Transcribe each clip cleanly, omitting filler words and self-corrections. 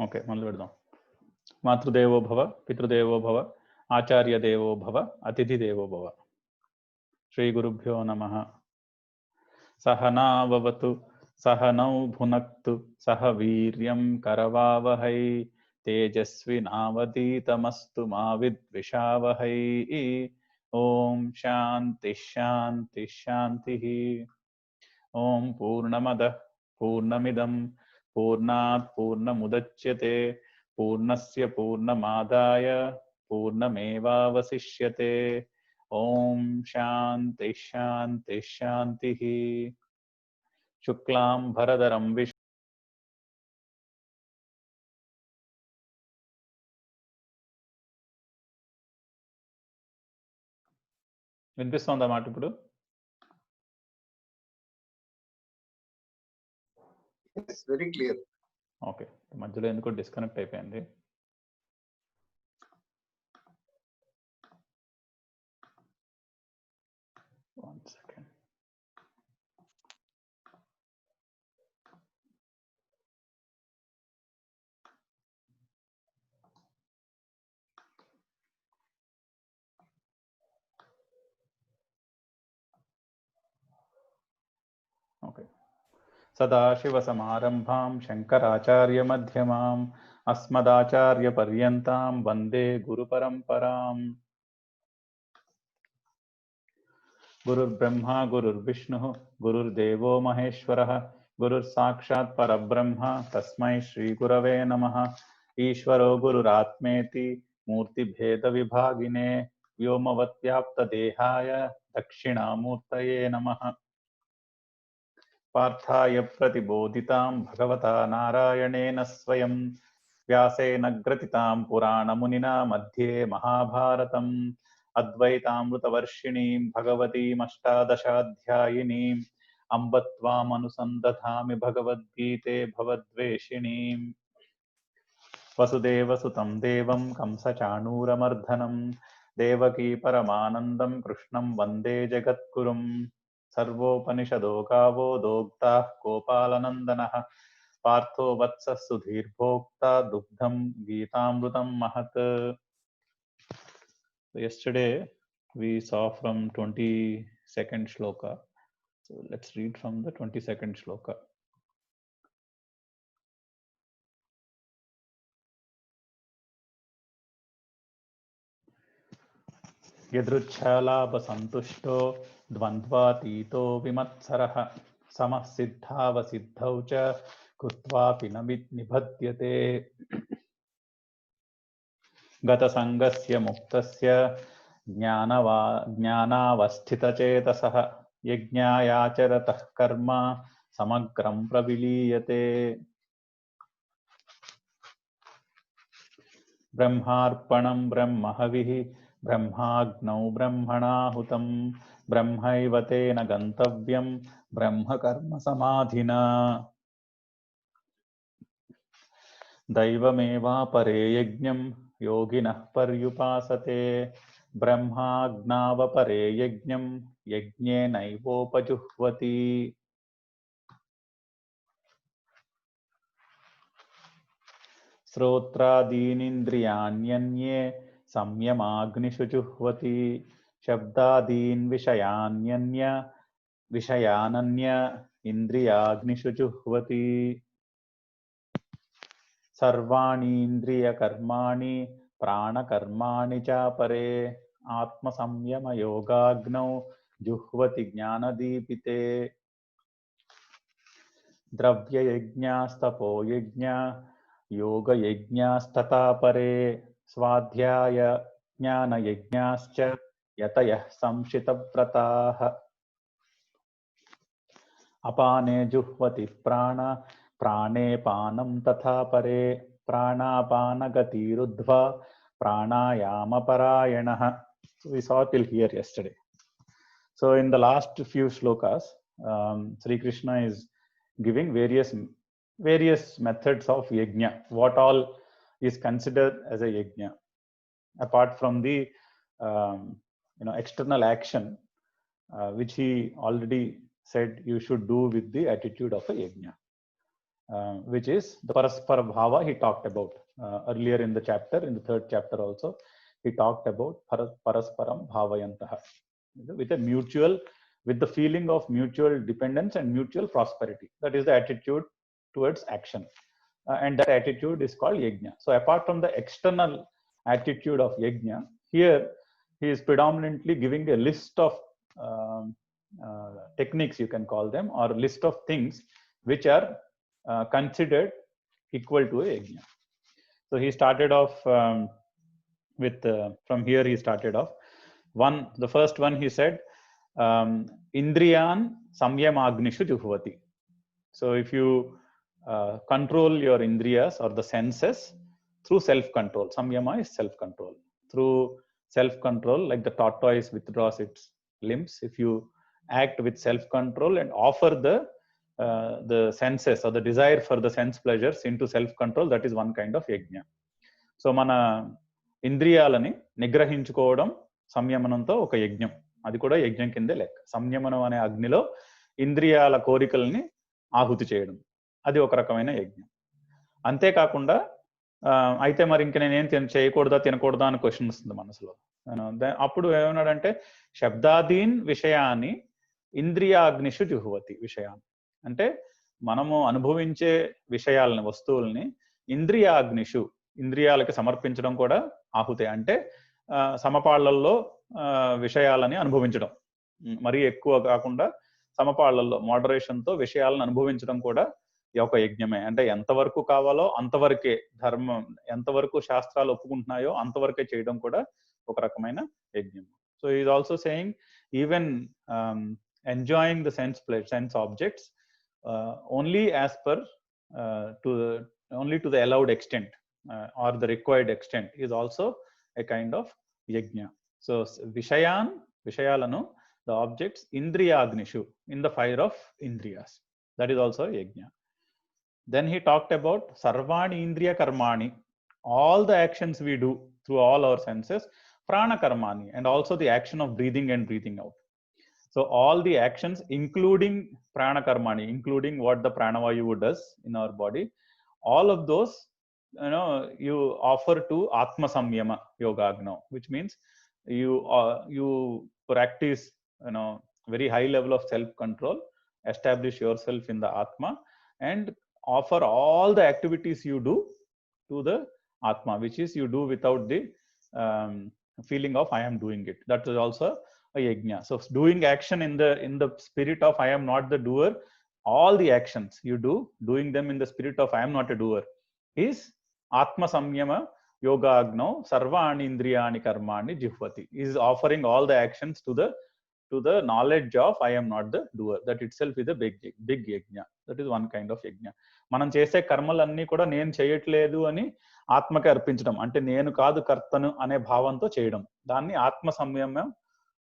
Okay, మొదలు పెడదాం. మాతృదేవో భవ, పితృదేవో భవ, ఆచార్య దేవో భవ, అతిథి దేవో భవ. శ్రీ గురుభ్యో నమః. సహనావవతు సహనౌ భునక్తు సహ వీర్యం కరవావహై తేజస్వినావధీతమస్తు మా విద్విషావహై. ఓం శాంతి శాంతి శాంతి. ఓం పూర్ణమదః పూర్ణమిదం పూర్ణాత్ పూర్ణముదచ్యతే పూర్ణస్య పూర్ణమాదాయ పూర్ణమేవావశిష్యతే. ఓం శాంతి శాంతి శాంతి. శుక్లాం భరధరం విష్ణుం వినిపిస్తోందా మాట ఇప్పుడు? Yes, very clear. ఓకే, మధ్యలో ఎందుకో డిస్కనెక్ట్ అయిపోయింది. One second. ఓకే. సదాశివసమారంభాం శంకరాచార్యమధ్యమాం అస్మదాచార్యపర్యంతాం వందే గురుపరంపరాం. గురుర్బ్రహ్మ గురుర్విష్ణుః గురుర్దేవో మహేశ్వరः గురుర్సాక్షాత్ పరబ్రహ్మ తస్మై శ్రీగురవే నమః. ఈశ్వరో గురురాత్మేతి మూర్తిభేద విభాగినే వ్యోమవత్వ్యాప్తదేహాయ దక్షిణామూర్తయే నమః. పార్థాయ ప్రతిబోధితాం భగవతా నారాయణేన స్వయం వ్యాసేన గ్రథితాం పురాణమునినా మధ్యే మహాభారతం. అద్వైతామృతవర్షిణీం భగవతీమష్టాదశాధ్యాయినీం అంబ త్వామనుసందధామి భగవద్గీతే భవద్వేషిణీం. వసుదేవసుతం దేవం కంసచాణూరమర్దనం దేవకీ పరమానందం కృష్ణం వందే జగద్గురుం. సర్వోపనిషదో గావో దోగ్తాః గోపాలనందనః పార్థో వత్సః సుధీర్భోక్తా దుగ్ధం గీతామృతం మహత్. Yesterday we saw from 22nd shloka. So let's read from the 22nd shloka. యదృచ్ఛాలాభసంతుష్టో ద్వంద్వాతీతో విమత్సరః సమః సిద్ధావసిద్ధౌ చ కృత్వాపి న నిబధ్యతే. గతసంగస్య ముక్తస్య జ్ఞానావస్థితచేతసః యజ్ఞాయాచరతః కర్మ సమగ్రం ప్రవిలీయతే. బ్రహ్మార్పణం బ్రహ్మహవిః బ్రహ్మాగ్నౌ బ్రహ్మణాహుతం బ్రహ్మైవ తేన గంతవ్యం బ్రహ్మకర్మ సమాధినా. దైవమేవాపరే యజ్ఞం యోగినః పర్యుపాసతే బ్రహ్మాజ్ఞావపరే యజ్ఞం యజ్ఞేనైవోపజుహ్వతి. శ్రోత్రాదీనింద్రియాణ్యన్యే సంయమాగ్నిషు జుహ్వతి శబ్దాదీన్ విషయానన్య ఇంద్రియాగ్నిషు జుహ్వతి. సర్వాణీంద్రియకర్మాణి ప్రాణకర్మాణి చాపరే ఆత్మసంయమయోగాగ్నౌ జుహ్వతి జ్ఞానదీపితే. ద్రవ్యయజ్ఞాస్తపోయజ్ఞా యోగయజ్ఞాస్తథా పరే స్వాధ్యాయ జ్ఞానయజ్ఞాశ్చ యతయః సంశితవ్రతాః. అపానే జుహ్వతి ప్రాణే పానం తథా పరే ప్రాణాపానగతిరుద్ధ్వా ప్రాణాయామపరాయణః. So we saw till here yesterday. So in the last few shlokas, Sri Krishna is giving various methods of yajna, what all is considered as a yajna apart from the external action which he already said you should do with the attitude of a yajna. which is the Paraspara Bhava he talked about earlier in the chapter. In the third chapter also, he talked about Parasparam Bhavayantaha, with a mutual, with the feeling of mutual dependence and mutual prosperity. That is the attitude towards action. And that attitude is called yajna. So apart from the external attitude of yajna, here he is predominantly giving a list of techniques, you can call them, or list of things which are considered equal to a yajna. So he started off with, from here he started off. The first one he said, Indriyan Samyamagnishu Juhvati. So if you control your indriyas or the senses through self-control, Samyama is self-control. Through self-control, like the tortoise withdraws its limbs, if you act with self-control and offer the senses or the desire for the sense pleasures into self-control, that is one kind of yajna. So mana ఇంద్రియాలని నిగ్రహించుకోవడం సంయమనంతో ఒక యజ్ఞం, అది కూడా యజ్ఞం కిందే లెక్క. సంయమనం అనే అగ్నిలో ఇంద్రియాల కోరికల్ని ఆహుతి చేయడం, అది ఒక రకమైన యజ్ఞం. అంతేకాకుండా అయితే మరి ఇంక నేనేం చేయకూడదా తినకూడదా అని క్వశ్చన్ వస్తుంది మనసులో. అప్పుడు ఏమన్నాడంటే శబ్దాదీన్ విషయాన్ని ఇంద్రియాగ్నిషు జుహువతి విషయాన్ని, అంటే మనము అనుభవించే విషయాలని, వస్తువుల్ని ఇంద్రియాగ్నిషు, ఇంద్రియాలకి సమర్పించడం కూడా ఆహుతే. అంటే సమపాళ్లలో విషయాలని అనుభవించడం, మరీ ఎక్కువ కాకుండా సమపాళ్లలో మోడరేషన్తో విషయాలను అనుభవించడం కూడా ఒక యజ్ఞమే. అంటే ఎంతవరకు కావాలో అంతవరకే, ధర్మం ఎంతవరకు శాస్త్రాలు ఒప్పుకుంటున్నాయో అంతవరకే చేయడం కూడా ఒక రకమైన యజ్ఞం. So is also saying even enjoying the sense objects only as per only to the allowed extent or the required extent is also a kind of yajna. So vishayalanu, the objects, indriyagnishu, in the fire of indriyas, that is also yajna. Then he talked about sarvani indriya karmani, all the actions we do through all our senses, prana karmani, and also the action of breathing and breathing out. So all the actions including prana karmani, including what the pranavayu does in our body, all of those, you offer to atma samyama yogagno, which means you practice very high level of self control, establish yourself in the atma, and offer all the activities you do to the atma, which is you do without the feeling of I am doing it. That is also a yajna. So doing action in the spirit of I am not the doer, all the actions you do, doing them in the spirit of I am not a doer, is atma samyama yogagno sarvani indriyani karmani jihvati, is offering all the actions to the knowledge of I am not the doer. That itself is a big yajna. That is one kind of yajna. మనం చేసే కర్మలన్నీ కూడా నేను చేయట్లేదు అని ఆత్మకి అర్పించడం, అంటే నేను కాదు కర్తను అనే భావంతో చేయడం, దాన్ని ఆత్మ సంయమ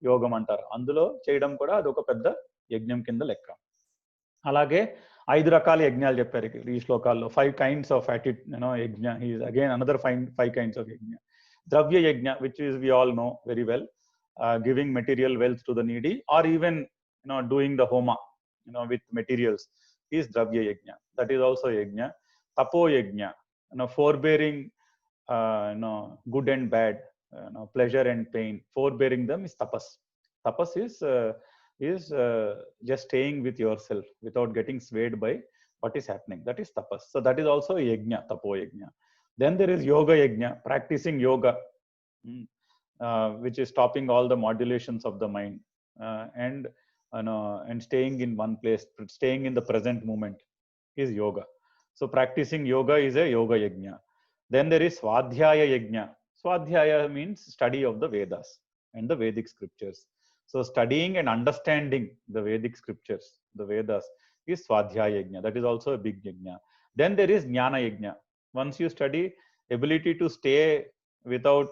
యోగం అంటారు. అందులో చేయడం కూడా అది ఒక పెద్ద యజ్ఞం కింద లెక్క. అలాగే 5 రకాల యజ్ఞాలు చెప్పారు ఈ శ్లోకాల్లో. 5 kinds of యజ్ఞ. అగైన్ అనదర్ 5 kinds of యజ్ఞ. ద్రవ్య యజ్ఞ, which is we all know very well, giving material wealth to the needy, or even doing the homa with materials, is dravya yajna. That is also yajna. Tapo yajna, forbearing good and bad, pleasure and pain, forbearing them is tapas. Tapas is just staying with yourself without getting swayed by what is happening. That is tapas. So that is also a yajna, tapo yajna. Then there is yoga yajna, practicing yoga, which is stopping all the modulations of the mind and staying in one place, staying in the present moment, is yoga. So practicing yoga is a yoga yajna. Then there is swadhyaya yajna. Swadhyaya means study of the Vedas and the Vedic scriptures. So studying and understanding the Vedic scriptures, the Vedas, is swadhyaya yajna. That is also a big yajna. Then there is jnana yajna. Once you study, ability to stay without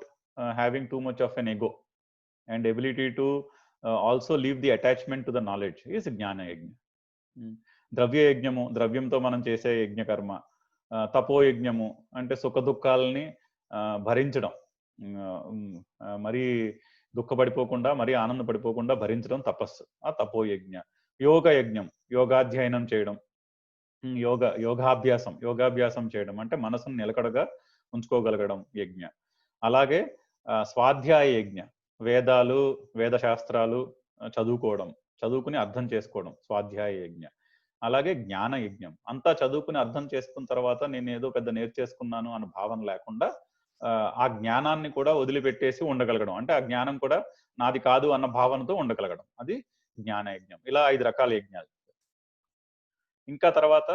having too much of an ego, and ability to also leave the attachment to the knowledge, is jnana yajna. ద్రవ్య యజ్ఞము, ద్రవ్యంతో మనం చేసే యజ్ఞ కర్మ. తపో యజ్ఞము అంటే సుఖ దుఃఖాలని భరించడం, మరీ దుఃఖపడిపోకుండా మరీ ఆనందపడిపోకుండా భరించడం తపస్సు, ఆ తపో యజ్ఞ. యోగ యజ్ఞం, యోగాధ్యయనం చేయడం, యోగాభ్యాసం చేయడం అంటే మనసును నిలకడగా ఉంచుకోగలగడం యజ్ఞ. అలాగే స్వాధ్యాయ యజ్ఞ, వేద శాస్త్రాలు చదువుకుని అర్థం చేసుకోవడం స్వాధ్యాయ యజ్ఞ. అలాగే జ్ఞాన యజ్ఞం, అంతా చదువుకుని అర్థం చేసుకున్న తర్వాత నేను ఏదో పెద్ద నేర్చేసుకున్నాను అన్న భావన లేకుండా ఆ జ్ఞానాన్ని కూడా వదిలిపెట్టేసి ఉండగలగడం, అంటే ఆ జ్ఞానం కూడా నాది కాదు అన్న భావనతో ఉండగలగడం, అది జ్ఞాన యజ్ఞం. ఇలా 5 రకాల యజ్ఞాలు. ఇంకా తర్వాత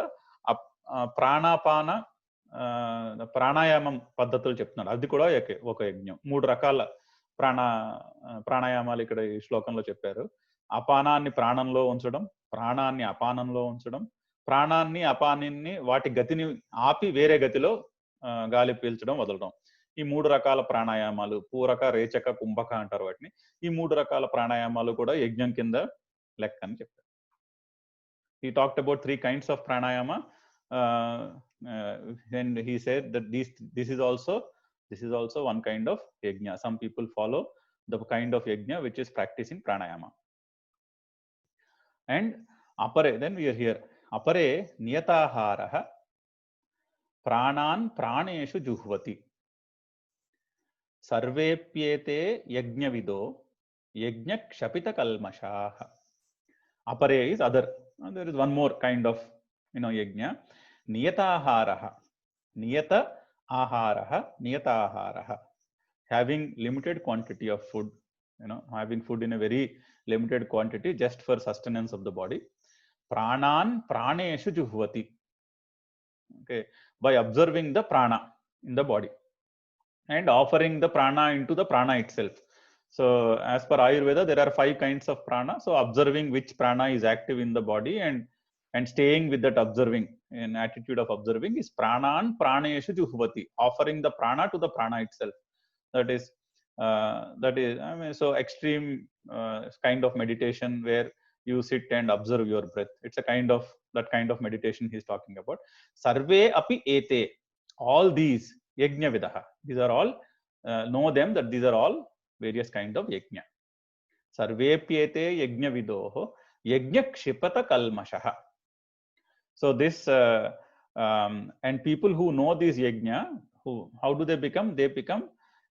ప్రాణాయామం పద్ధతులు చెప్తున్నాడు, అది కూడా ఒక యజ్ఞం. 3 రకాల ప్రాణాయామాలు ఇక్కడ ఈ శ్లోకంలో చెప్పారు. అపానాన్ని ప్రాణంలో ఉంచడం, ప్రాణాన్ని అపానంలో ఉంచడం, ప్రాణాన్ని అపానాన్ని వాటి గతిని ఆపి వేరే గతిలో గాలి పీల్చడం, వదలడం. ఈ 3 రకాల ప్రాణాయామాలు, పూరక, రేచక, కుంభక అంటారు వాటిని. ఈ 3 రకాల ప్రాణాయామాలు కూడా యజ్ఞం కింద లెక్క అని చెప్పారు. He talked about 3 kinds of pranayama, and he said that this is also one kind of yajna. Some people follow the kind of yajna which is practicing pranayama. And apare, then we are here, apare niyataharah pranan praneshu juhvati sarvepyete yajnavido yajna kshapita kalmashah. Apare is other. There is one more kind of yajna. Niyataharah, having limited quantity of food, having food in a very limited quantity just for sustenance of the body. Pranan praneshu juhvati, okay, by observing the prana in the body and offering the prana into the prana itself. So as per Ayurveda, there are 5 kinds of prana. So observing which prana is active in the body and staying with that observing, an attitude of observing, is pranan praneshu juhvati, offering the prana to the prana itself. That is so extreme kind of meditation where you sit and observe your breath. It's that kind of meditation he's talking about. Sarve api ete, all these yajna vidaha, these are all, know them that these are all various kind of yajna. Sarvepyete yajna vidoho yajna kshipata kalmashah. So this and people who know these yajna, how do they become? They become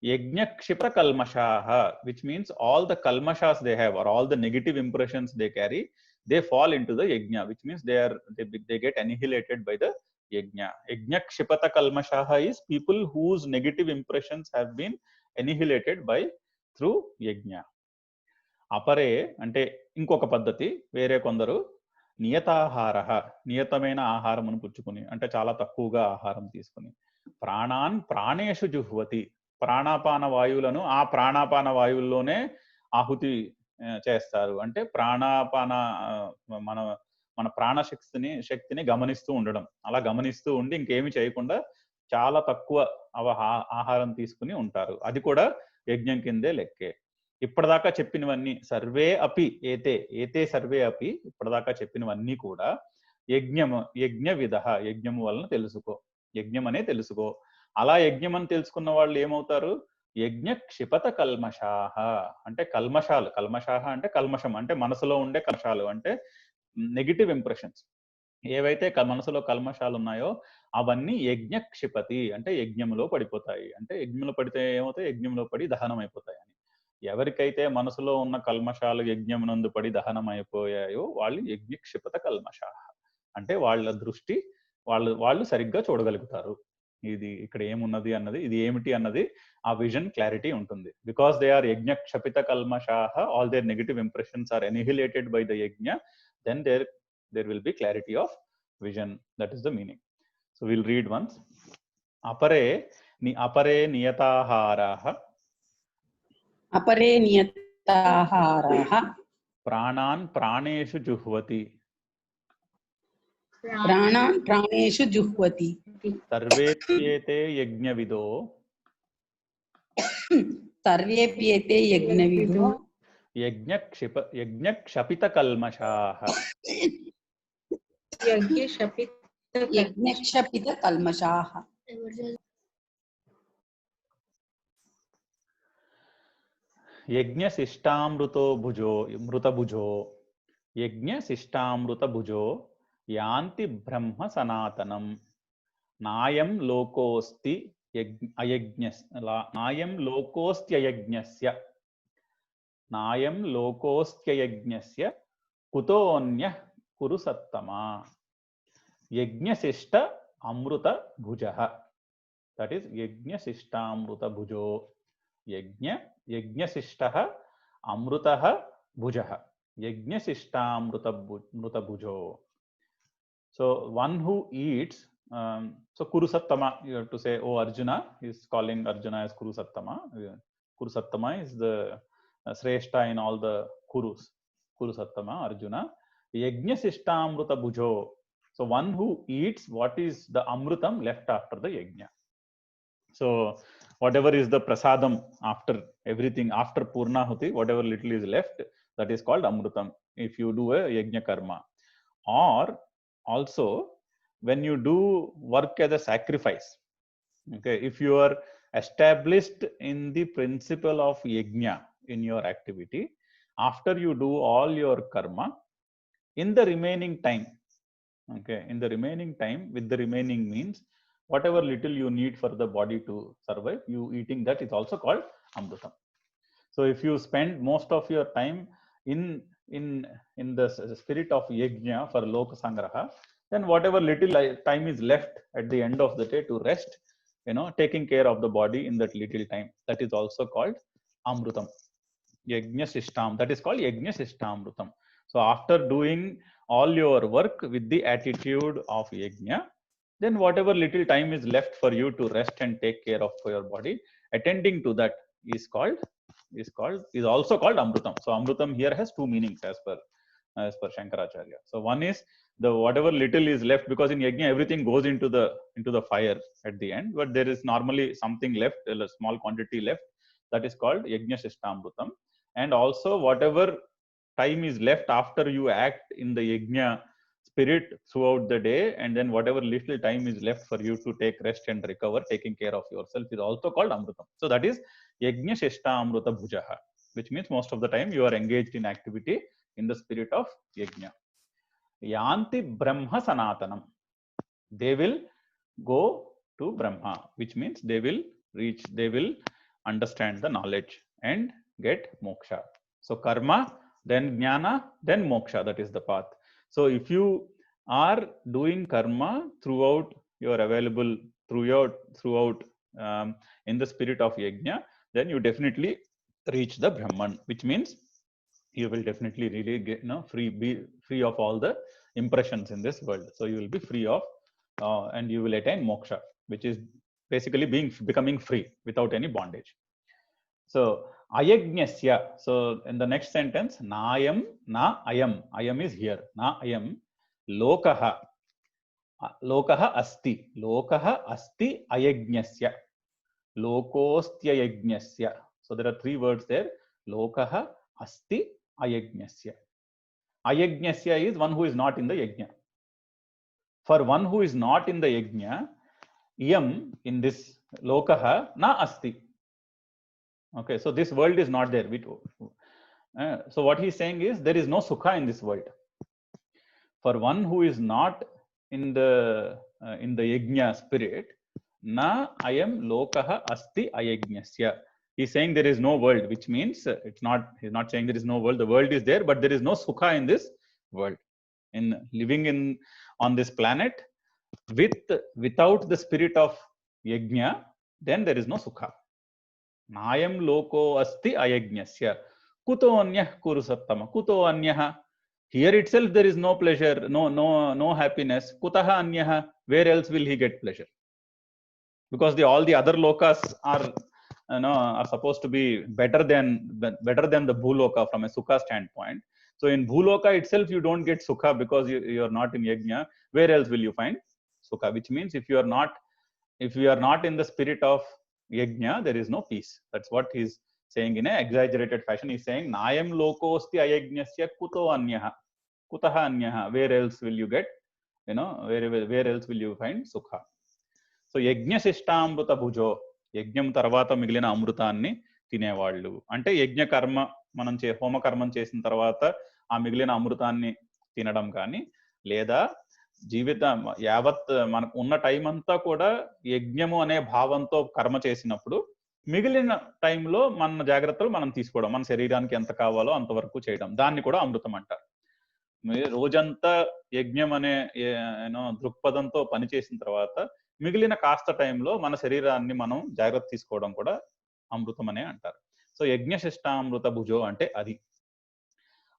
yajna kshipata kalmashah, which means all the kalmashas they have, or all the negative impressions they carry, they fall into the yajna, which means they get annihilated by the yajna. Yajna kshipata kalmashah is people whose negative impressions have been annihilated through యజ్ఞ. అపరే అంటే ఇంకొక పద్ధతి, వేరే కొందరు నియతాహార, నియతమైన ఆహారమును పుచ్చుకుని, అంటే చాలా తక్కువగా ఆహారం తీసుకుని, ప్రాణాన్ ప్రాణేషు జుహ్వతి, ప్రాణాపాన వాయువులను ఆ ప్రాణాపాన వాయువుల్లోనే ఆహుతి చేస్తారు. అంటే మన శక్తిని గమనిస్తూ ఉండడం. అలా గమనిస్తూ ఉండి ఇంకేమి చేయకుండా చాలా తక్కువ ఆహారం తీసుకుని ఉంటారు. అది కూడా యజ్ఞం కిందే లెక్కే. ఇప్పటిదాకా చెప్పినవన్నీ సర్వే అపి ఏతే సర్వే అపి, ఇప్పటిదాకా చెప్పినవన్నీ కూడా యజ్ఞ విధః, యజ్ఞము వలన తెలుసుకో, యజ్ఞం అనే తెలుసుకో. అలా యజ్ఞం అని తెలుసుకున్న వాళ్ళు ఏమవుతారు? యజ్ఞ క్షిపత కల్మషాహ, అంటే కల్మషాహ అంటే కల్మషం, అంటే మనసులో ఉండే కల్మషాలు, అంటే నెగిటివ్ ఇంప్రెషన్స్ ఏవైతే మనసులో కల్మషాలు ఉన్నాయో అవన్నీ యజ్ఞ క్షిపతి, అంటే యజ్ఞంలో పడిపోతాయి. అంటే యజ్ఞంలో పడితే ఏమవుతాయి? యజ్ఞంలో పడి దహనం అయిపోతాయి అని. ఎవరికైతే మనసులో ఉన్న కల్మషాలు యజ్ఞమునందు పడి దహనం అయిపోయాయో వాళ్ళు యజ్ఞ క్షిపత కల్మషాహ, అంటే వాళ్ళ దృష్టి వాళ్ళు సరిగ్గా చూడగలుగుతారు. ఇది ఇక్కడ ఏమున్నది అన్నది, ఇది ఏమిటి అన్నది ఆ విజన్ క్లారిటీ ఉంటుంది. బికాస్ దే ఆర్ యజ్ఞ క్షపిత కల్మషాహ, all their negative impressions are annihilated by the yajna, then there will be clarity of vision. That is the meaning. So we'll read once. Apare niyataharah pranan praneshu juhvati sarvepyete yajnavido yajna kshapita kalmashah. యజ్ఞ శిష్టామృత భుజో యాంతి బ్రహ్మ సనాతనం నాయం లోకోస్తి నాయం లోకోస్త్యయజ్ఞస్య నాయం లోకోస్త్యయజ్ఞస్య కుతోన్యః కురు సత్తమా యజ్ఞశిష్ట అమృత భుజః. దట్ ఈస్ యజ్ఞశిష్టామృత భుజో. యజ్ఞశిష్టః అమృతః భుజః. యజ్ఞశిష్టామృత భుజో. So one who eats, so Kurusattama, you have to say, oh Arjuna, he is calling Arjuna as Kurusattama. Kurusattama is the Shrestha in all the Kurus. Kurusattama, Arjuna. Yajna Sishtamruta Bhujo. So one who eats what is the Amrutam left after the Yajna. So whatever is the prasadam after everything, after Purnahuti, whatever little is left, that is called Amrutam if you do a Yajna karma. Or also when you do work as a sacrifice, okay, if you are established in the principle of yajna in your activity, after you do all your karma, in the remaining time, okay, in the remaining time, with the remaining means, whatever little you need for the body to survive, you eating that is also called amrutam. So if you spend most of your time in the spirit of yajna for loka sangraha, then whatever little time is left at the end of the day to rest, taking care of the body in that little time, that is also called amrutam. Yajna Sishtam, that is called Yajna Sishtamrutam. So after doing all your work with the attitude of yajna, then whatever little time is left for you to rest and take care of your body, attending to that is also called amrutam. So amrutam here has two meanings as per Shankaracharya. So one is the whatever little is left, because in yajna everything goes into the fire at the end, but there is normally something left, a small quantity left, that is called yajna shishtamrutam. And also whatever time is left after you act in the yajna spirit throughout the day, and then whatever little time is left for you to take rest and recover, taking care of yourself, is also called amrutam. So that is yajna shishtamruta bhujaha, which means most of the time you are engaged in activity in the spirit of yajna. Yanti brahma sanatanam, they will go to Brahma, which means they will understand the knowledge and get moksha. So karma, then jnana, then moksha, that is the path. So if you are doing karma throughout your available throughout in the spirit of yajna, then you definitely reach the Brahman, which means you will definitely really get be free of all the impressions in this world. So you will be free of and you will attain moksha, which is basically becoming free without any bondage. So ayajnasya, so in the next sentence, naayam na ayam, ayam is here, na ayam lokaha asti ayajnasya lokostyayajnasya. So there are three words there, lokaha asti ayajnasya. Ayajnasya is one who is not in the yajna. For one who is not in the yajna, yam in this lokaha na asti. Okay, so this world is not there. So what he is saying is there is no sukha in this world. For one who is not in the yajna spirit, na ayam lokaha asti ayajnasya. He is saying there is no world, which means he's not saying there is no world. The world is there, but there is no sukha in this world. In living on this planet without the spirit of yajna, then there is no sukha. Nayam loko asti ayajnasya kuto anyah kuru sattama. Kuto anyah, here itself there is no pleasure, no happiness. Kutaha anyah, where else will he get pleasure? Because all the other lokas are supposed to be better than the bhuloka from a sukha standpoint. So in bhuloka itself you don't get sukha because you are not in yajna. Where else will you find sukha? Which means if you are not in the spirit of yajna, there is no peace. That's what he's saying in an exaggerated fashion. He's saying nayam lokosti ayajnasya kuto anyah, kutaha anyah, where else will you get, where else will you find sukha? So యజ్ఞ శిష్టామృత భుజో, యజ్ఞం తర్వాత మిగిలిన అమృతాన్ని తినేవాళ్ళు. అంటే యజ్ఞ కర్మ మనం హోమకర్మం చేసిన తర్వాత ఆ మిగిలిన అమృతాన్ని తినడం కానీ, లేదా జీవితం యావత్ మనకు ఉన్న టైం అంతా కూడా యజ్ఞము అనే భావంతో కర్మ చేసినప్పుడు మిగిలిన టైంలో మన జాగ్రత్తలు మనం తీసుకోవడం, మన శరీరానికి ఎంత కావాలో అంతవరకు చేయడం, దాన్ని కూడా అమృతం అంటారు. రోజంతా యజ్ఞం అనే దృక్పథంతో పనిచేసిన తర్వాత మిగిలిన కాస్త టైంలో మన శరీరాన్ని మనం జాగ్రత్త తీసుకోవడం కూడా అమృతం అనే అంటారు. సో యజ్ఞశిష్టామృత భుజో అంటే అది.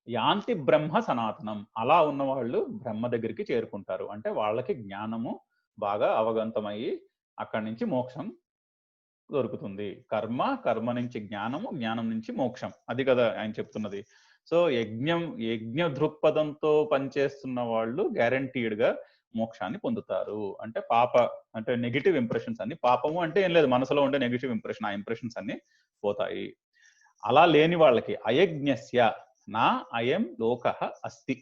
యాంతి బ్రహ్మ సనాతనం, అలా ఉన్న వాళ్ళు బ్రహ్మ దగ్గరికి చేరుకుంటారు. అంటే వాళ్ళకి జ్ఞానము బాగా అవగంతమయ్యి అక్కడి నుంచి మోక్షం దొరుకుతుంది. కర్మ నుంచి జ్ఞానము, జ్ఞానం నుంచి మోక్షం, అది కదా ఆయన చెప్తున్నది. సో యజ్ఞ దృక్పథంతో పనిచేస్తున్న వాళ్ళు గ్యారంటీడ్ గా మోక్షాన్ని పొందుతారు. అంటే అంటే నెగిటివ్ ఇంప్రెషన్స్ అన్ని, పాపము అంటే ఏం లేదు, మనసులో ఉండే నెగిటివ్ ఇంప్రెషన్, ఆ ఇంప్రెషన్స్ అన్ని పోతాయి. అలా లేని వాళ్ళకి అయజ్ఞస్య నా అయం లోకః అస్తి,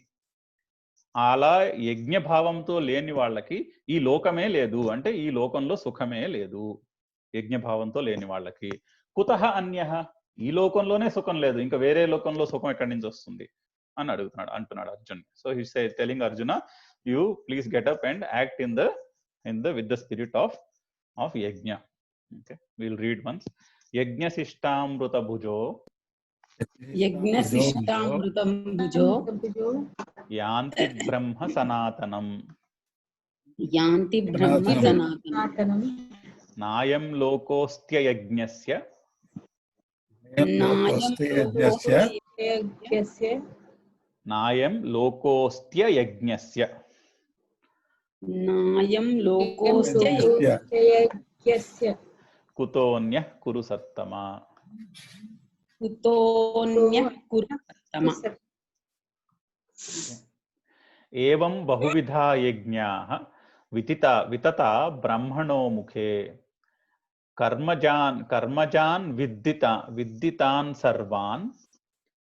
అలా యజ్ఞ భావంతో లేని వాళ్ళకి ఈ లోకమే లేదు, అంటే ఈ లోకంలో సుఖమే లేదు. యజ్ఞ భావంతో లేని వాళ్ళకి కుతః అన్యః, ఈ లోకంలోనే సుఖం లేదు, ఇంకా వేరే లోకంలో సుఖం ఎక్కడి నుంచి వస్తుంది అని అంటున్నాడు Arjun. So he says telling Arjuna, you please get up and act in the with the spirit of yajna. Okay, will read once. యజ్ఞశిష్టామృత భుజో యజ్ఞశిష్టామృతం భుజో యాంతి బ్రహ్మ సనాతనం, యాంతి బ్రహ్మ సనాతనం, నాయం లోకోస్త్యయజ్ఞస్య నాయం లోకోస్త్యయజ్ఞస్య నాయం లోకోస్త్యయజ్ఞస్య కుతోన్యః కురు సత్తమా, కుతోన్యః కురు సత్తమా. ఏవం బహువిధా యజ్ఞాః వితతా బ్రహ్మణో ముఖే కర్మజాన్ విద్దితాన్ సర్వాన్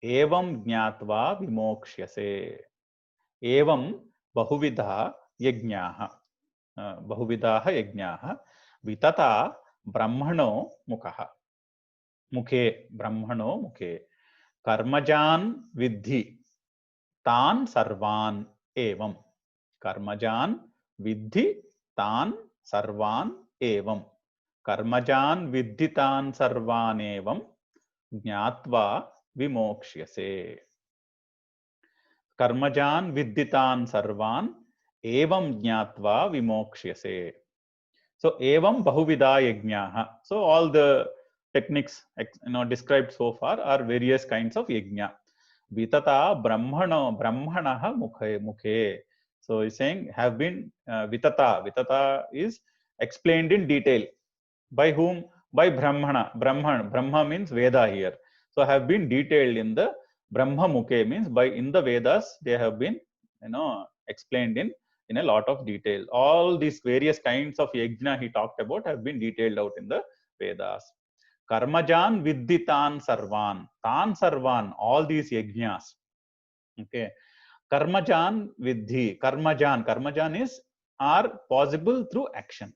ఏవం జ్ఞాత్వా విమోక్ష్యసే. ఏవం బహువిధాః యజ్ఞాః వితతా బ్రహ్మణో ముఖే కర్మజాన్ విద్ధి తాన్ సర్వాన్ ఏవం, కర్మజాన్ విద్ధి తాన్ సర్వాన్ ఏవం, కర్మజాన్ విద్ధి తాన్ సర్వానేవం జ్ఞాత్వా విమోక్ష్యసే. కర్మజాన్ విద్ధి తాన్ సర్వాన్ ఏవం జ్ఞాత్వా విమోక్ష్యసే. సో ఏవం బహువిధా యజ్ఞాః. So all the techniques described so far are various kinds of yajna. Vitata brahmanah mukhe. So he's saying have been vitata is explained in detail. By whom? By Brahma means Veda here. So have been detailed in the Brahma mukhe, means by in the Vedas they have been explained in a lot of detail. All these various kinds of yajna he talked about have been detailed out in the Vedas. Karmajan viddhi tan sarvan, all these yajnas. Okay, karmajan viddhi, karmajan is are possible through action.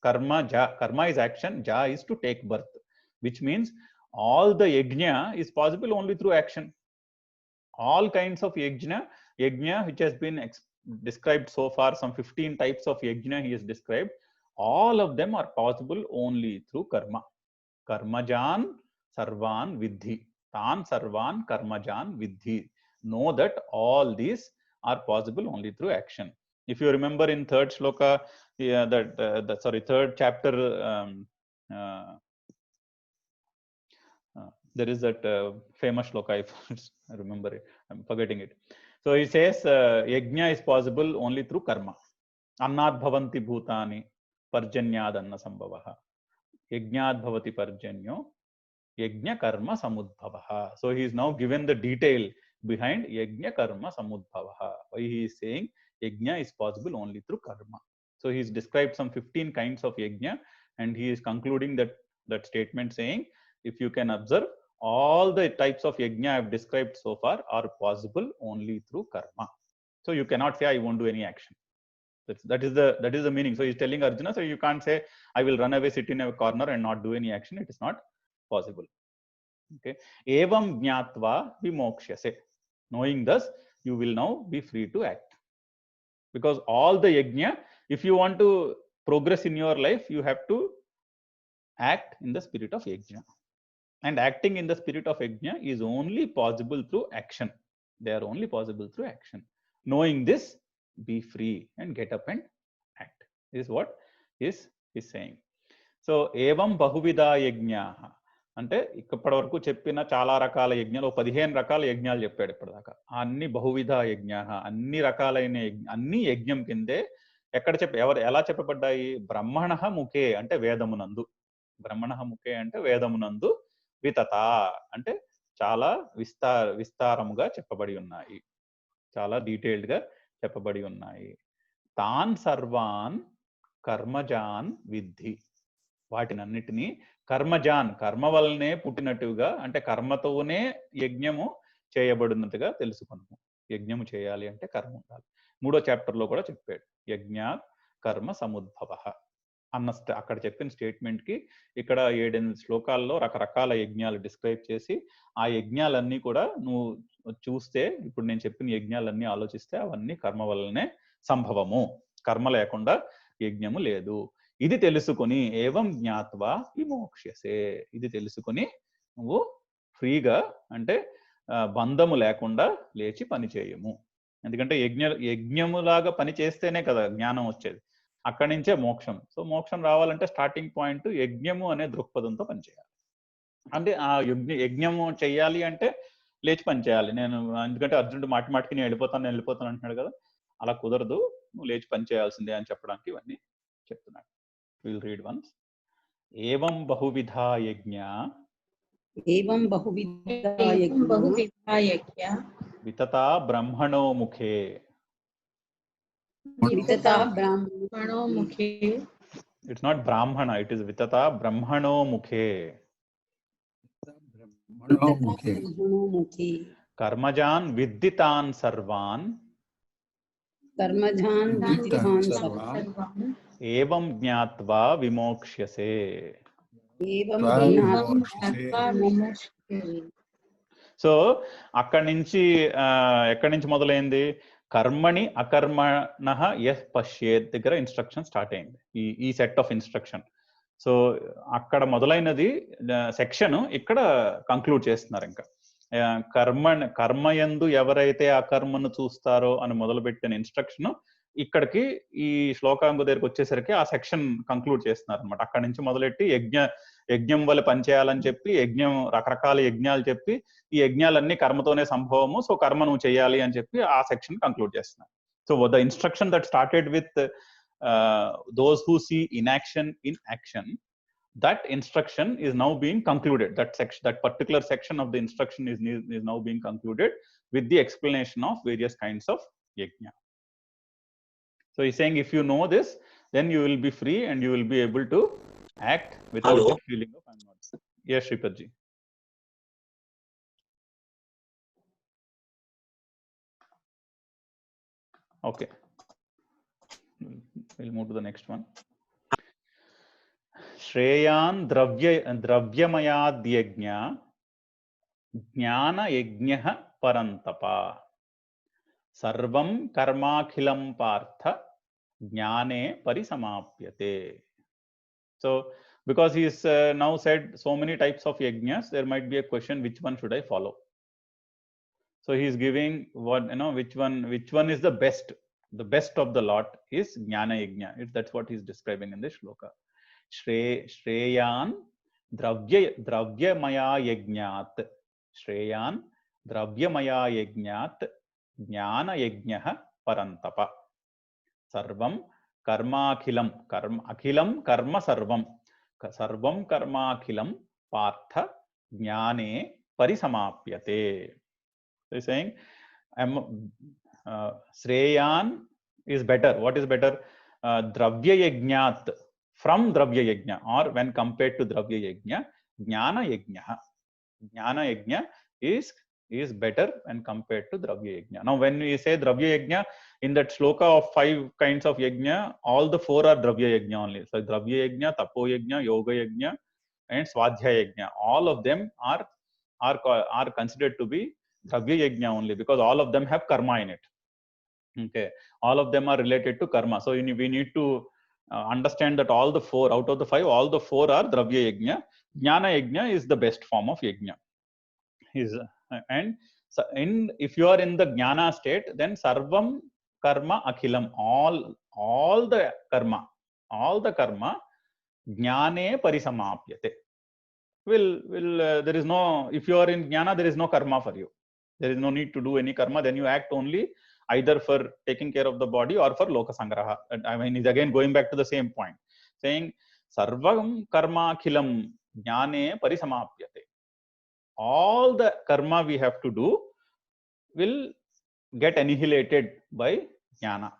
Karma is action, ja is to take birth, which means all the yajna is possible only through action. All kinds of yajna which has been described so far, some 15 types of yajna he has described, all of them are possible only through karma. Karmajan sarvan viddhi, tan sarvan karmajan viddhi. Know that all these are possible only through action. If you remember in third shloka, third chapter, there is that famous shloka, if I remember it, I'm forgetting it. So he says yajna is possible only through karma. Annad bhavanti bhutani parjanyad anna sambhavaha, yajnad bhavati parjanyo yajna karma samudbhavaha. So he is now given the detail behind yajna karma samudbhavaha. Why he is saying yajna is possible only through karma. So he has described some 15 kinds of yajna, and he is concluding that statement saying, if you can observe, all the types of yajna I have described so far are possible only through karma. So you cannot say I won't do any action. That is the meaning. So he's telling Arjuna, so you can't say I will run away, sit in a corner and not do any action. It is not possible. Okay. Evam jnatva vimokshase. Knowing thus, you will now be free to act. because all the yajna, if you want to progress in your life, you have to act in the spirit of yajna. And acting in the spirit of yajna is only possible through action. They are only possible through action. Knowing this, be free and get up and act. This is what is saying. So evam bahuvida yajna అంటే ఇప్పటి వరకు చెప్పిన చాలా రకాల యజ్ఞాలు 15 రకాల యజ్ఞాలు చెప్పాడు ఇప్పటిదాకా. అన్ని బహువిధ యజ్ఞ, అన్ని రకాలైన అన్ని యజ్ఞం కిందే ఎక్కడ ఎలా చెప్పబడ్డాయి? బ్రహ్మణ ముఖే అంటే వేదమునందు, బ్రహ్మణ ముఖే అంటే వేదమునందు, వితత అంటే చాలా విస్తారముగా చెప్పబడి ఉన్నాయి, చాలా డీటెయిల్డ్ గా చెప్పబడి ఉన్నాయి. తాన్ సర్వాన్ కర్మజాన్ విద్ధి, వాటినన్నిటినీ కర్మజాన్, కర్మ వల్లనే పుట్టినట్టుగా, అంటే కర్మతోనే యజ్ఞము చేయబడినట్టుగా తెలుసుకున్నాము. యజ్ఞము చేయాలి అంటే కర్మ ఉండాలి. 3వ చాప్టర్ లో కూడా చెప్పాడు, యజ్ఞ కర్మ సముద్భవ అన్న అక్కడ చెప్పిన స్టేట్మెంట్ కి ఇక్కడ 7-8 శ్లోకాల్లో రకరకాల యజ్ఞాలు డిస్క్రైబ్ చేసి, ఆ యజ్ఞాలన్నీ కూడా నువ్వు చూస్తే, ఇప్పుడు నేను చెప్పిన యజ్ఞాలన్నీ ఆలోచిస్తే అవన్నీ కర్మ వల్లనే సంభవము, కర్మ లేకుండా యజ్ఞము లేదు. ఇది తెలుసుకుని ఏవం జ్ఞాత్వా విమోక్ష్యసే, ఇది తెలుసుకుని నువ్వు ఫ్రీగా, అంటే బంధము లేకుండా లేచి పని చేయము. ఎందుకంటే యజ్ఞములాగా పని చేస్తేనే కదా జ్ఞానం వచ్చేది, అక్కడి నుంచే మోక్షం. సో మోక్షం రావాలంటే స్టార్టింగ్ పాయింట్ యజ్ఞము అనే దృక్పథంతో పనిచేయాలి. అంటే ఆ యజ్ఞము చెయ్యాలి అంటే లేచి పని చేయాలి. నేను ఎందుకంటే అర్జునుడు మాటికి నేను వెళ్ళిపోతాను అంటున్నాడు కదా, అలా కుదరదు, నువ్వు లేచి పని చేయాల్సిందే అని చెప్పడానికి ఇవన్నీ చెప్తున్నాడు. We'll read once. Evam bahuvida yajna, एवं बहुविधा यज्ञा vitata brahmano mukhe. वितता ब्राह्मणो मुखे. It's not brahmana, it is vitata brahmano mukhe. ब्रह्मणो मुखे. Karmajan vidditan sarvan. कर्मजान विदितान सर्वान्. Evam జ్ఞాత్వా విమోక్ష్యసే. సో అక్కడి నుంచి ఎక్కడి నుంచి మొదలైంది? కర్మణి అకర్మణ యః పశ్యేత్ దగ్గర ఇన్స్ట్రక్షన్ స్టార్ట్ అయింది, ఈ సెట్ ఆఫ్ ఇన్స్ట్రక్షన్. సో అక్కడ మొదలైనది సెక్షన్ ఇక్కడ కంక్లూడ్ చేస్తున్నారు. ఇంకా కర్మయందు ఎవరైతే అకర్మను చూస్తారో అని మొదలుపెట్టిన ఇన్స్ట్రక్షన్ ఇక్కడికి ఈ శ్లోకాంగు దగ్గరికి వచ్చేసరికి ఆ సెక్షన్ కంక్లూడ్ చేస్తున్నారు అనమాట. అక్కడి నుంచి మొదలెట్టి యజ్ఞం వల్ల పనిచేయాలని చెప్పి, రకరకాల యజ్ఞాలు చెప్పి, ఈ యజ్ఞాలన్నీ కర్మతోనే సంభవము, సో కర్మ నువ్వు చేయాలి అని చెప్పి ఆ సెక్షన్ కంక్లూడ్ చేస్తున్నారు. So the instruction that started with those who see inaction in action, that instruction is now being concluded. That particular section of the instruction is now being concluded with the explanation of various kinds of yajna. So he's saying, if you know this, then you will be free and you will be able to act without the feeling of I'm not. Yes, Shripad ji. Okay, we'll move to the next one. శ్రేయాన్ ద్రవ్యమయాద్యజ్ఞ జ్ఞాన యజ్ఞ పరంతప సర్వం కర్మాఖిలం పార్థ జ్ఞానే పరిసమాప్యతే. So because he is now said so many types of yajnas, there might be a question, which one should I follow? So he is giving what, which one is the best. The best of the lot is jnana yajna. That's what he is describing in this shloka. श्रेयान द्रव्यमया यज्ञात्, श्रेयान द्रव्यमया यज्ञात् ज्ञान यज्ञः परन्तप सर्वं कर्माखिलं अखिलं कर्म सर्वं कर्माखिलं पार्थ ज्ञाने परिसमाप्यते. So he's saying Shreyans is better. What is better? Dravya yajnat, from dravya yajna, or when compared to dravya yajna, jnana yajna is better when compared to dravya yajna. Now when we say dravya yajna, in that shloka of 5 kinds of yajna, all the 4 are dravya yajna only. So dravya yajna, tapo yajna, yoga yajna and swadhyaya yajna, all of them are considered to be dravya yajna only, because all of them have karma in it. Okay, all of them are related to karma. So we need to understand that all the 4 out of the 5, all the 4 are dravya yajna. Jnana yajna is the best form of yajna. And so if you are in the jnana state, then sarvam karma akhilam, all the karma jnane parisamapyate. There is no, if you are in jnana, there is no karma for you. There is no need to do any karma. Then you act only either for taking care of the body or for loka sangraha. I mean, it's again going back to the same point, saying sarvam karma akhilam jnane parisamapyate. All the karma we have to do will get annihilated by jnana,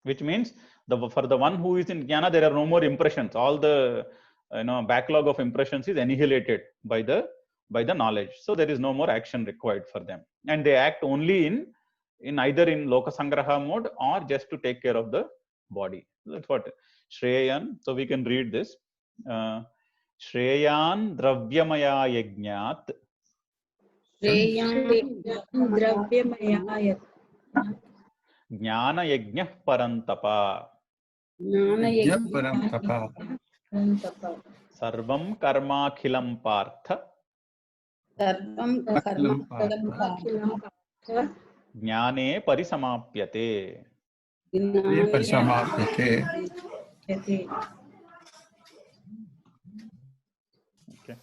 which means for the one who is in jnana, there are no more impressions. All the backlog of impressions is annihilated by the knowledge. So there is no more action required for them, and they act only in either in loka sangraha mode or just to take care of the body. That's what Shreyan. So we can read this. Shreyan dravyamaya yajnat. Jnana yajna parantapa. Sarvam karma khilam partha. Jnane parisamapyate. Okay.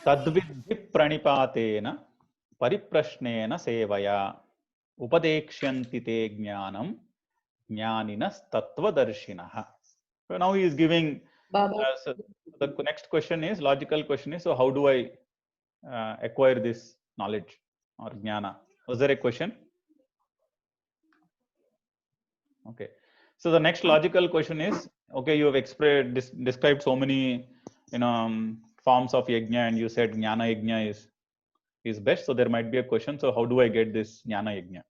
Tadvidhi pranipatena pariprashnena sevaya upadekshyanti te jnanam jnaninas tattvadarshinaha. So now he is giving so the next question is, logical question is, so how do I acquire this knowledge or jnana? Was there a question? Okay. So the next logical question is, okay, you have described so many forms of yajna, and you said jnana yajna is best. So there might be a question, so how do I get this jnana yajna?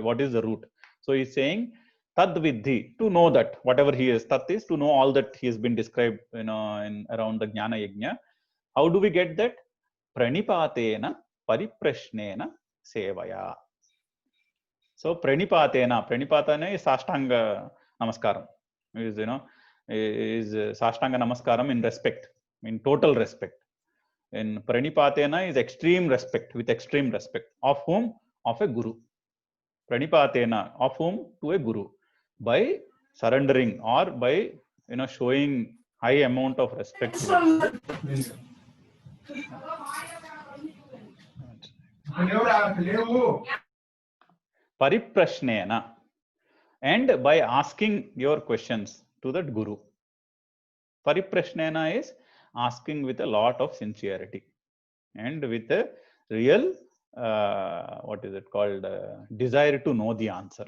What is the route? So he's saying tad vidhi, to know that whatever he is, tat is to know all that he has been described in around the jnana yajna. How do we get that? Pranipatena pariprashnena sevaya. So pranipatena is sashtanga namaskaram. Is sashtanga namaskaram in respect, in total respect. In pranipatena is extreme respect, with extreme respect. Of whom? Of a guru. Pranipatena, of whom? To a guru. By surrendering or by showing high amount of respect. Pariprashnena, and by asking your questions to that guru. Pariprashnena is asking with a lot of sincerity and with a real what is it called, desire to know the answer.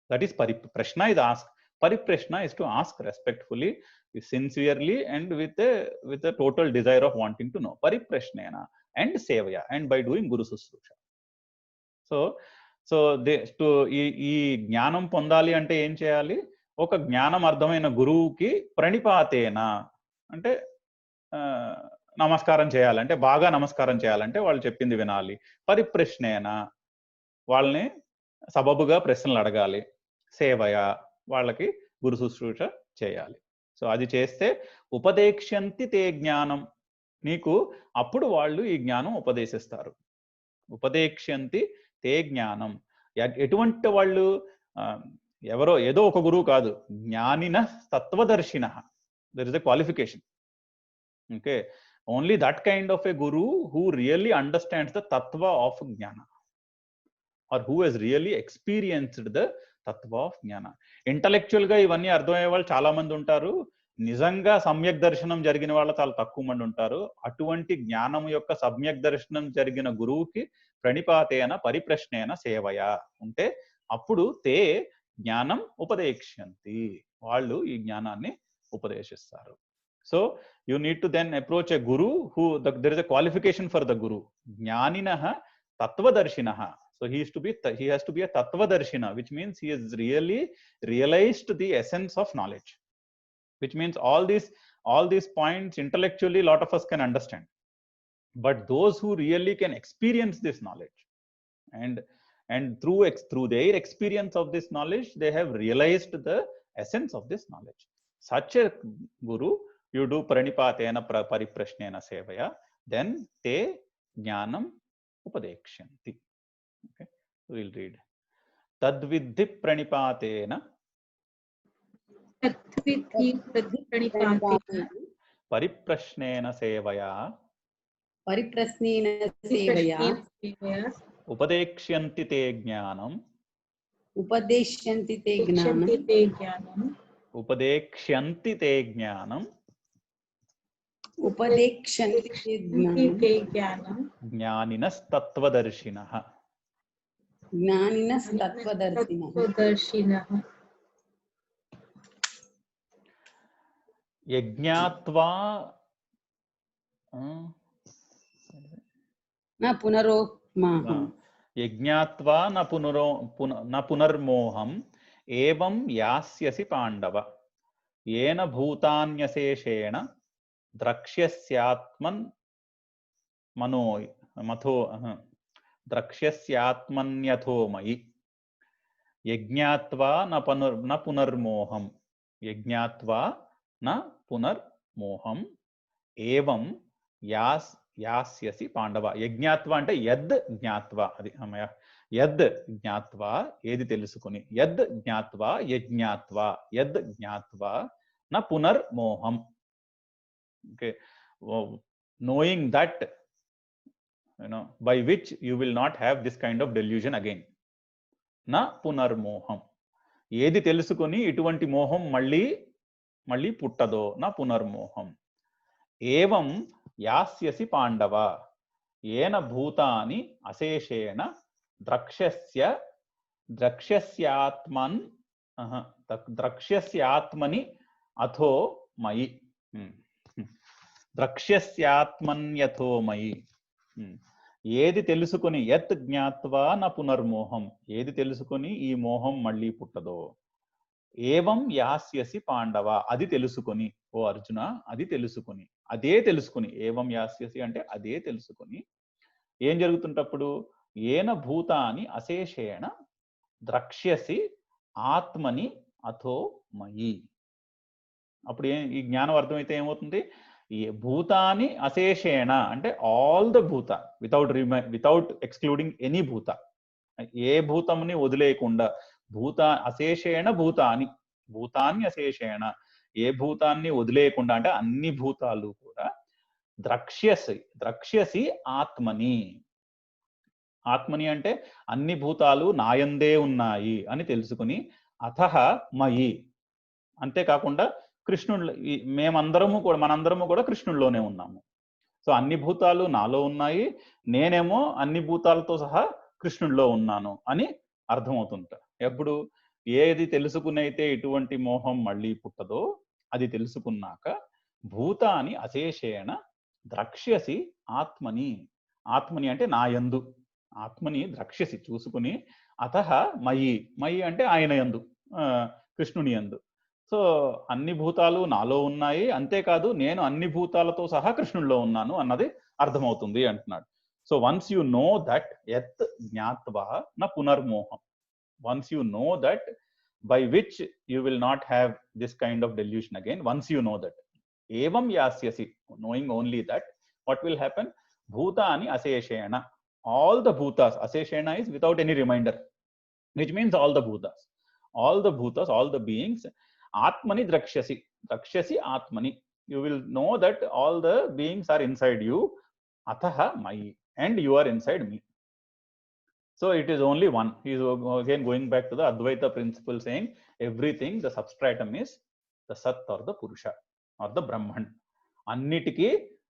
That is prashna is ask. Pariprashna is to ask respectfully, sincerely, and with a total desire of wanting to know. Pariprashnena and sevaya, and by doing guru susrusha. So ఈ జ్ఞానం పొందాలి అంటే ఏం చేయాలి? ఒక జ్ఞానం అర్థమైన గురువుకి ప్రణిపాతేన అంటే నమస్కారం చేయాలంటే, బాగా నమస్కారం చేయాలంటే వాళ్ళు చెప్పింది వినాలి. పరిప్రశ్నేన, వాళ్ళని సబబుగా ప్రశ్నలు అడగాలి. సేవయ, వాళ్ళకి గురు శుశ్రూష చేయాలి. సో అది చేస్తే ఉపదేక్ష్యంతి తే జ్ఞానం, నీకు అప్పుడు వాళ్ళు ఈ జ్ఞానం ఉపదేశిస్తారు. ఉపదేక్ష్యంతి తే జ్ఞానం. ఎటువంటి వాళ్ళు? ఏదో ఒక గురువు కాదు, జ్ఞానిన తత్వదర్శిన. There is a qualification. Okay, only that kind of a guru who really understands the tattva of jnana, or who has really experienced the tattva of jnana. Intellectual ga ivanni ardhamaye vallu chaala mandi untaru, నిజంగా సమ్యక్ దర్శనం జరిగిన వాళ్ళు చాలా తక్కువ మంది ఉంటారు. అటువంటి జ్ఞానం యొక్క సమ్యక్ దర్శనం జరిగిన గురువుకి ప్రణిపాతేన పరిప్రశ్నేన సేవయ ఉంటే అప్పుడు తే జ్ఞానం ఉపదేక్ష్యంతి, వాళ్ళు ఈ జ్ఞానాన్ని ఉపదేశిస్తారు. So you need to then approach a guru there is a qualification for the guru. Jnaninaha tattvadarshinaha. So he has to be a tattvadarshina, which means he has really realized the essence of knowledge. Which means all these points intellectually a lot of us can understand, but those who really can experience this knowledge and through their experience of this knowledge, they have realized the essence of this knowledge. Such a guru, you do pranipatena pariprashnena sevaya, then te jnanam upadekshanti. Okay, we'll read. Tadvidhi pranipatena pariprashnena sevaya परिप्रश्नेन सेवया upadekshanti te jnanam उपदेश्यन्ति ते ज्ञानम् upadekshanti te jnanam उपदेक्ष्यन्ति ते ज्ञानम् jnaninas tattvadarshinaः ज्ञानिनस्तत्त्वदर्शिनः यज्ञात्वा न पुनरोक्माहम् यज्ञात्वा न पुनर्मोहम् एवं यास्यसि पांडव येन भूतान्यशेषेण द्रक्ष्यस्यात्मन् द्रक्ष्यस्यात्मन्यथो मयि यज्ञात्वा न पुनर्मोहम् यज्ञात्वा न पुनर्मोहम् एवं यास्यसि पांडव यज्ञात्वा అంటే యద్ జ్ఞాత్వా అది అమ్మయ్య యద్ జ్ఞాత్వా ఏది తెలుసుకొని యద్ జ్ఞాత్వా యజ్ఞాత్వా యద్ జ్ఞాత్వా న పునర్మోహం okay knowing that by which you will not have this kind of delusion again na punarmoham ఏది తెలుసుకొని ఇటువంటి మోహం మళ్ళీ పుట్టదో నా పునర్మోహం ఏవం యాస్యసి పాండవ ఏన భూతాని అశేషేణ ద్రక్ష్యస్యాత్మని అథో మయి ద్రక్ష్యస్యాత్మన్యథో మయి ఏది తెలుసుకొని యత్ జ్ఞాత్వా న పునర్మోహం ఏది తెలుసుకొని ఈ మోహం మళ్ళీ పుట్టదో ఏవం యాస్యసి పాండవ అది తెలుసుకొని ఓ అర్జున అది తెలుసుకొని అదే తెలుసుకొని ఏవం యాస్యసి అంటే అదే తెలుసుకొని ఏం జరుగుతుంటప్పుడు ఏన భూతాని అశేషేణ ద్రక్ష్యసి ఆత్మని అథో మయి అప్పుడు ఈ జ్ఞానం అర్థమైతే ఏమవుతుంది భూతాని అశేషేణ అంటే ఆల్ ద భూత వితౌట్ ఎక్స్క్లూడింగ్ ఎనీ భూత ఏ భూతంని వదిలేయకుండా అశేషేణ భూతాన్ని అశేషేణ ఏ భూతాన్ని వదిలేయకుండా అంటే అన్ని భూతాలు కూడా ద్రక్ష్యసి ఆత్మని అంటే అన్ని భూతాలు నాయందే ఉన్నాయి అని తెలుసుకుని అథః మయి అంతేకాకుండా కృష్ణుడు మనందరము కూడా కృష్ణుడిలోనే ఉన్నాము సో అన్ని భూతాలు నాలో ఉన్నాయి నేనేమో అన్ని భూతాలతో సహా కృష్ణుడిలో ఉన్నాను అని అర్థమవుతుంట ఎప్పుడు ఏది తెలుసుకునైతే ఇటువంటి మోహం మళ్ళీ పుట్టదో అది తెలుసుకున్నాక భూతాని అశేషేణ ద్రక్ష్యసి ఆత్మని అంటే నా యందు ఆత్మని ద్రక్ష్యసి చూసుకుని అతః మయి అంటే ఆయన యందు కృష్ణుని యందు సో అన్ని భూతాలు నాలో ఉన్నాయి అంతేకాదు నేను అన్ని భూతాలతో సహా కృష్ణుడిలో ఉన్నాను అన్నది అర్థమవుతుంది అంటున్నాడు so once you know that యత్ జ్ఞాత్వా న పునర్మోహం once you know that by which you will not have this kind of delusion again once you know that evam yasyasi knowing only that what will happen bhutani aseshena all the bhutas aseshena is without any reminder which means all the bhutas all the beings atmani drakshasi atmani you will know that all the beings are inside you atah mayi and you are inside me. So it is only one. He is again going back to the Advaita principle saying everything, the substratum is the Sat or the Purusha or the Brahman. అన్నిటికీ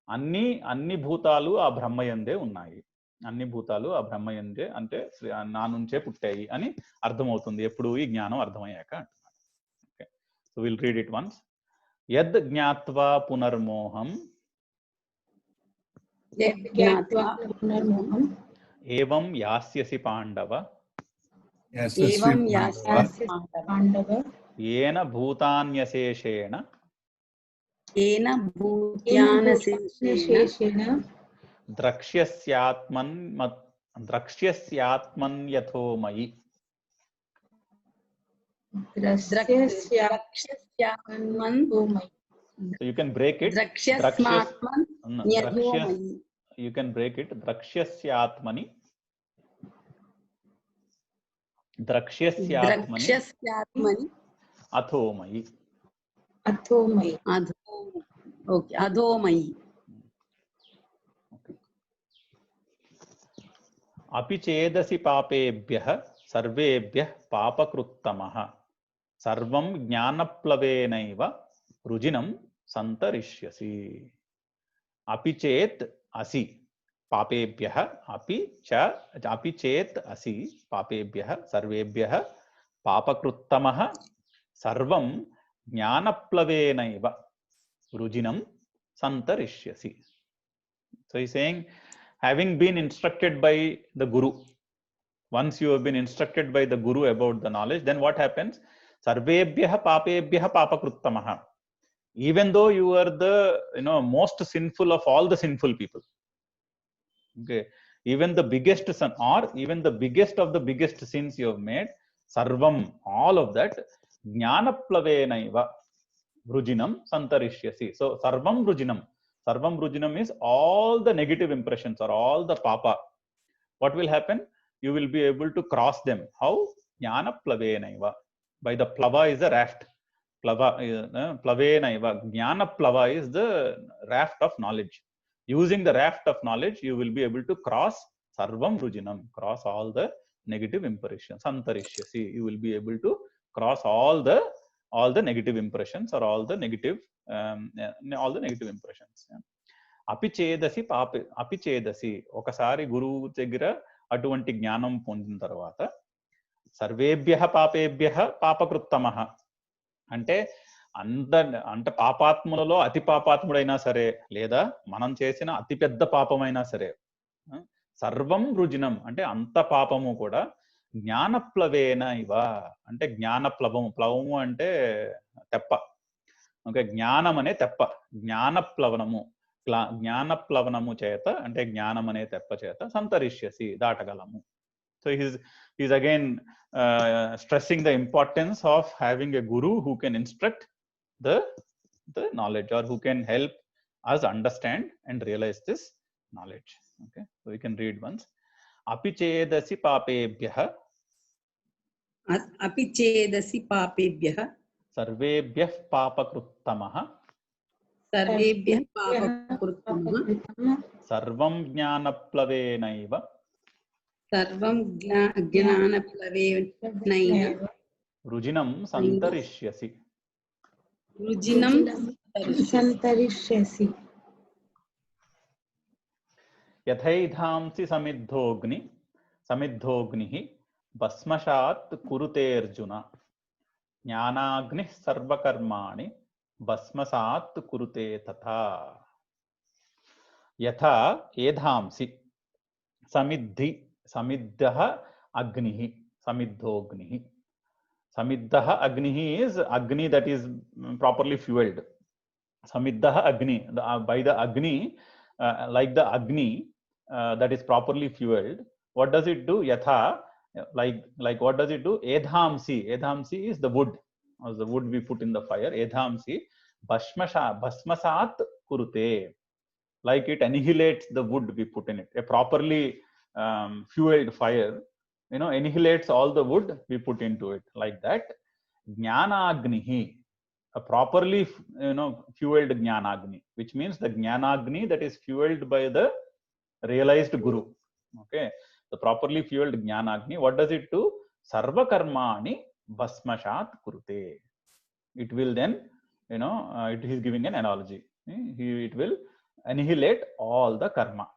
అన్ని భూతాలు ఆ బ్రహ్మయందే ఉన్నాయి అన్ని భూతాలు ఆ బ్రహ్మయందే అంటే నా నుంచే పుట్టాయి అని అర్థమవుతుంది ఎప్పుడు ఈ జ్ఞానం అర్థమయ్యాక అంటున్నాడు okay so will read it once యద్ జ్ఞాత్వా పునర్మోహం ఏవం యాస్యసి పాండవ ఏన భూతాన్యశేషేణ ద్రక్ష్యస్యాత్మన్ द्रक्ष्यस्यात्मन् यथो मयि. द्रक्ष्यस्यात्मन् So you can break it. द्रक्ष्यस्मात्मन् यथो Drakshya. मयि. You can break it. Drakshyasyatmani. Drakshyasyatmani द्रक्ष्यस्यात्मनि atho mayi. अथो मयि. अधो. Okay, अधो मयि. अपि चेदसि पापेभ्यः सर्वेभ्यः पापकृत्तमः सर्वं ज्ञानप्लवेनैव रुजिनं सन्तरिष्यसि. अपि चेत् असि पापेभ्यः अपि चेत् असि पापेभ्यः सर्वेभ्यः पापकृत्तमः सर्वं ज्ञानप्लवेनैव रुजिनं सन्तरिष्यसि. So he's saying, having been instructed by the Guru, once you have been instructed by the Guru about the knowledge, then what happens? Sarvebhyah papebhyah papakruttamaha. Even though you are the most sinful of all the sinful people, okay, even the biggest sin or even the biggest of the biggest sins you have made, sarvam, all of that, jnanaplavenaiva vrujinam santarishyasi. So sarvam vrujinam is all the negative impressions or all the papa. What will happen? You will be able to cross them. How? Jnanaplavenaiva. By the plava is the raft. Plavenaiva. Jnanaplava is the raft of knowledge. Using the raft of knowledge, you will be able to cross sarvam vrujinam, cross all the negative impressions. Santarishyasi. You will be able to cross all the negative impressions or all the negative impressions. అపి చేదసి అపి చేదసి ఒకసారి గురువు దగ్గర అటువంటి జ్ఞానం పొందిన తర్వాత సర్వేభ్యః పాపేభ్యః పాపకృత్తమః అంటే అంటే పాపాత్ములలో అతి పాపాత్ముడైనా సరే లేదా మనం చేసిన అతి పెద్ద పాపమైనా సరే సర్వం రుజినం అంటే అంత పాపము కూడా జ్ఞానప్లవేన ఇవ అంటే జ్ఞానప్లవము. ప్లవము అంటే తెప్ప. ఓకే, జ్ఞానం అనే తెప్ప, జ్ఞానప్లవనము, జ్ఞానప్లవనము చేత అంటే జ్ఞానం అనే తెప్ప చేత సంతరిష్యసి దాటగలము. So he's again stressing the importance of having a guru who can instruct the knowledge or who can help us understand and realize this knowledge. Okay, so we can read once. Api chedasi papebhyah sarvebhyah papakruttamaha sarvam jnanaplavenaiva रुजिनं संतरिष्यसि. यथैधांसि समिद्धोऽग्निः भस्मसात् कुरुतेऽर्जुन ज्ञानाग्निः सर्वकर्माणि भस्मसात् कुरुते तथा. यथा एधांसि समिद्धः अग्निः समिद्धोऽग्निः. Samiddah Agni is Agni that is properly fueled. Samiddah Agni, by the Agni, like the Agni that is properly fueled. What does it do? Yatha, like what does it do? Edhamsi. Edhamsi is the wood. The wood we put in the fire. Edhamsi. Bhasmasat kurute. Like it annihilates the wood we put in it. A properly fueled fire, annihilates all the wood we put into it. Like that, Jnanagnihi, a properly fueled Jnanagni, which means the Jnanagni that is fueled by the realized Guru. Okay, the properly fueled Jnanagni, what does it do? Sarva karmani bhasmashat kurute. It will then, it is giving an analogy. It will annihilate all the karma.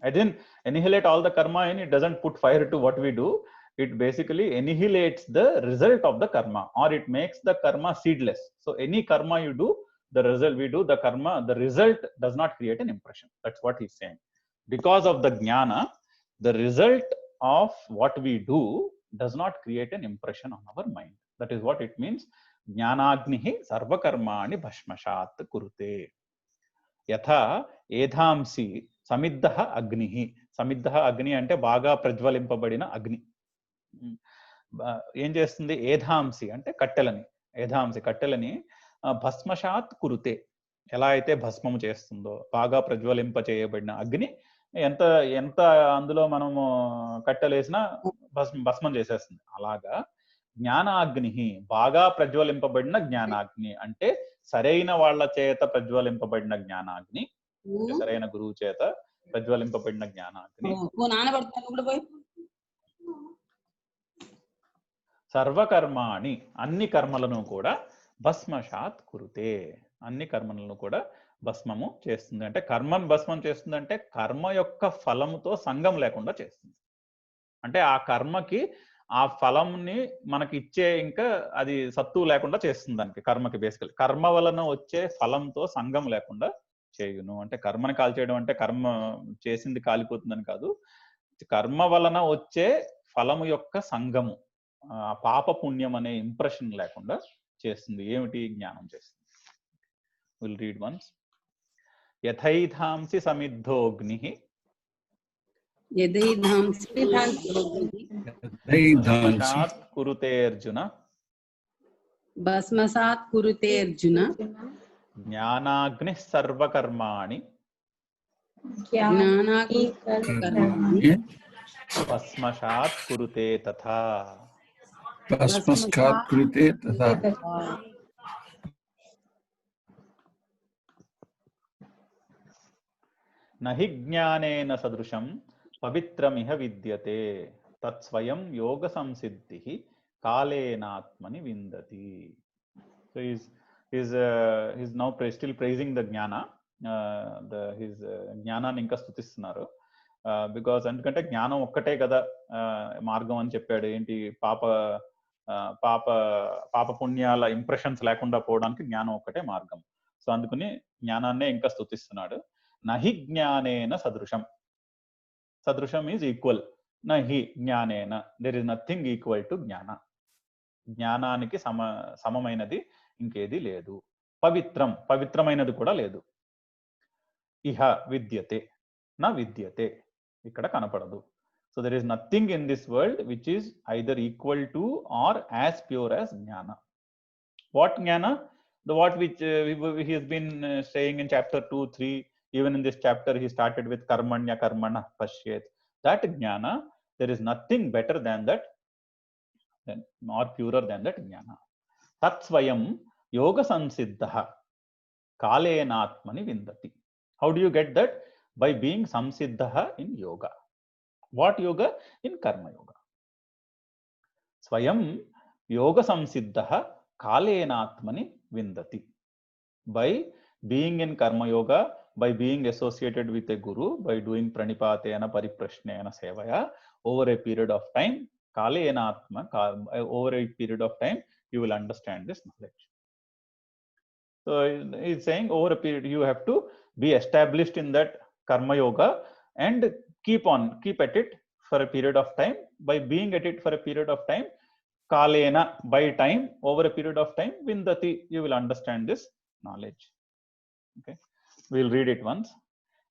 I didn't annihilate all the karma and it doesn't put fire to what we do. It basically annihilates the result of the karma, or it makes the karma seedless. So any karma you do, the result we do, the result does not create an impression. That's what he's saying. Because of the jnana, the result of what we do does not create an impression on our mind. That is what it means. Jnanagnihi sarva karmani bhasmashat kurute. Yatha edhamsi సమిద్ధః అగ్నిః. సమిద్ధః అగ్ని అంటే బాగా ప్రజ్వలింపబడిన అగ్ని. ఏం చేస్తుంది? ఏధాంసి అంటే కట్టెలని, ఏధాంసి కట్టెలని భస్మశాత్ కురుతే, ఎలా అయితే భస్మము చేస్తుందో, బాగా ప్రజ్వలింప చేయబడిన అగ్ని ఎంత ఎంత అందులో మనము కట్టెలేసినా భస్మం చేసేస్తుంది. అలాగా జ్ఞానాగ్ని, బాగా ప్రజ్వలింపబడిన జ్ఞానాగ్ని అంటే సరైన వాళ్ళ చేత ప్రజ్వలింపబడిన జ్ఞానాగ్ని, సరైన గురువు చేత ప్రజ్వలింపబడిన జ్ఞానాగ్ని. సర్వకర్మాణి, అన్ని కర్మలను కూడా భస్మశాత్ కురుతే, అన్ని కర్మలను కూడా భస్మము చేస్తుంది. అంటే కర్మను భస్మం చేస్తుంది అంటే కర్మ యొక్క ఫలముతో సంగం లేకుండా చేస్తుంది. అంటే ఆ కర్మకి ఆ ఫలంని మనకి ఇచ్చే ఇంకా అది సత్తు లేకుండా చేస్తుంది. దానికి కర్మకి బేసికల్ కర్మ వలన వచ్చే ఫలంతో సంగం లేకుండా చేయును. అంటే కర్మని కాల్చేయడం అంటే కర్మ చేసింది కాలిపోతుందని కాదు, కర్మ వలన వచ్చే ఫలము యొక్క సంగము, ఆ పాప పుణ్యం అనే ఇంప్రెషన్ లేకుండా చేస్తుంది. ఏమిటి? జ్ఞానం చేస్తుంది. Will read once. యథైధాంసి సమిద్ధోగ్ని భస్మసాత్ కురుతే అర్జున, భస్మసాత్ కురుతే అర్జున, జ్ఞానాగ్ని సర్వకర్మాణి భస్మసాత్ కురుతే తథా. భస్మసాత్ కురుతే తథా. నహి జ్ఞానేన సదృశం పవిత్రమిహ విద్యతే తత్స్వయం యోగ సంసిద్ధిః కాలేనాత్మని విందతి. So he's now still praising the జ్ఞాన, his జ్ఞానాన్ని ఇంకా స్తుతిస్తున్నారు. బికాస్ ఎందుకంటే జ్ఞానం ఒక్కటే కదా మార్గం అని చెప్పాడు. ఏంటి? పాప పాప పాప పుణ్యాల ఇంప్రెషన్స్ లేకుండా పోవడానికి జ్ఞానం ఒక్కటే మార్గం. సో అందుకని జ్ఞానాన్నే ఇంకా స్తుతిస్తున్నాడు. నహి జ్ఞానేన సదృశం, సదృశం ఈజ్ ఈక్వల్. నహి జ్ఞానేన, there is nothing equal to jnana. జ్ఞానానికి సమమైనది ఇంకేది లేదు. పవిత్రం, పవిత్రమైనది కూడా లేదు. ఇహ విద్యతే, నా విద్యతే, ఇక్కడ కనపడదు. So there is nothing in this world which is either equal to or as pure as jnana. What jnana? The what which he has been saying in chapter 2, 3, even in this chapter he started with karmanya karmana pashyet. That jnana, there is nothing better than that, or purer than that jnana. Tat swayam yoga samsiddha kalenatmani vindati. How do you get that? By being samsiddha in yoga. What yoga? In karma yoga. Swayam yoga samsiddha kalenatmani vindati. By being in karma yoga, by being associated with a guru, by doing pranipatena pariprashnena sevaya, over a period of time, kalenatma, over a period of time you will understand this knowledge. So he's saying over a period you have to be established in that karma yoga and keep at it for a period of time. By being at it for a period of time, kalena, by time, over a period of time, vindati, you will understand this knowledge. Okay, we'll read it once.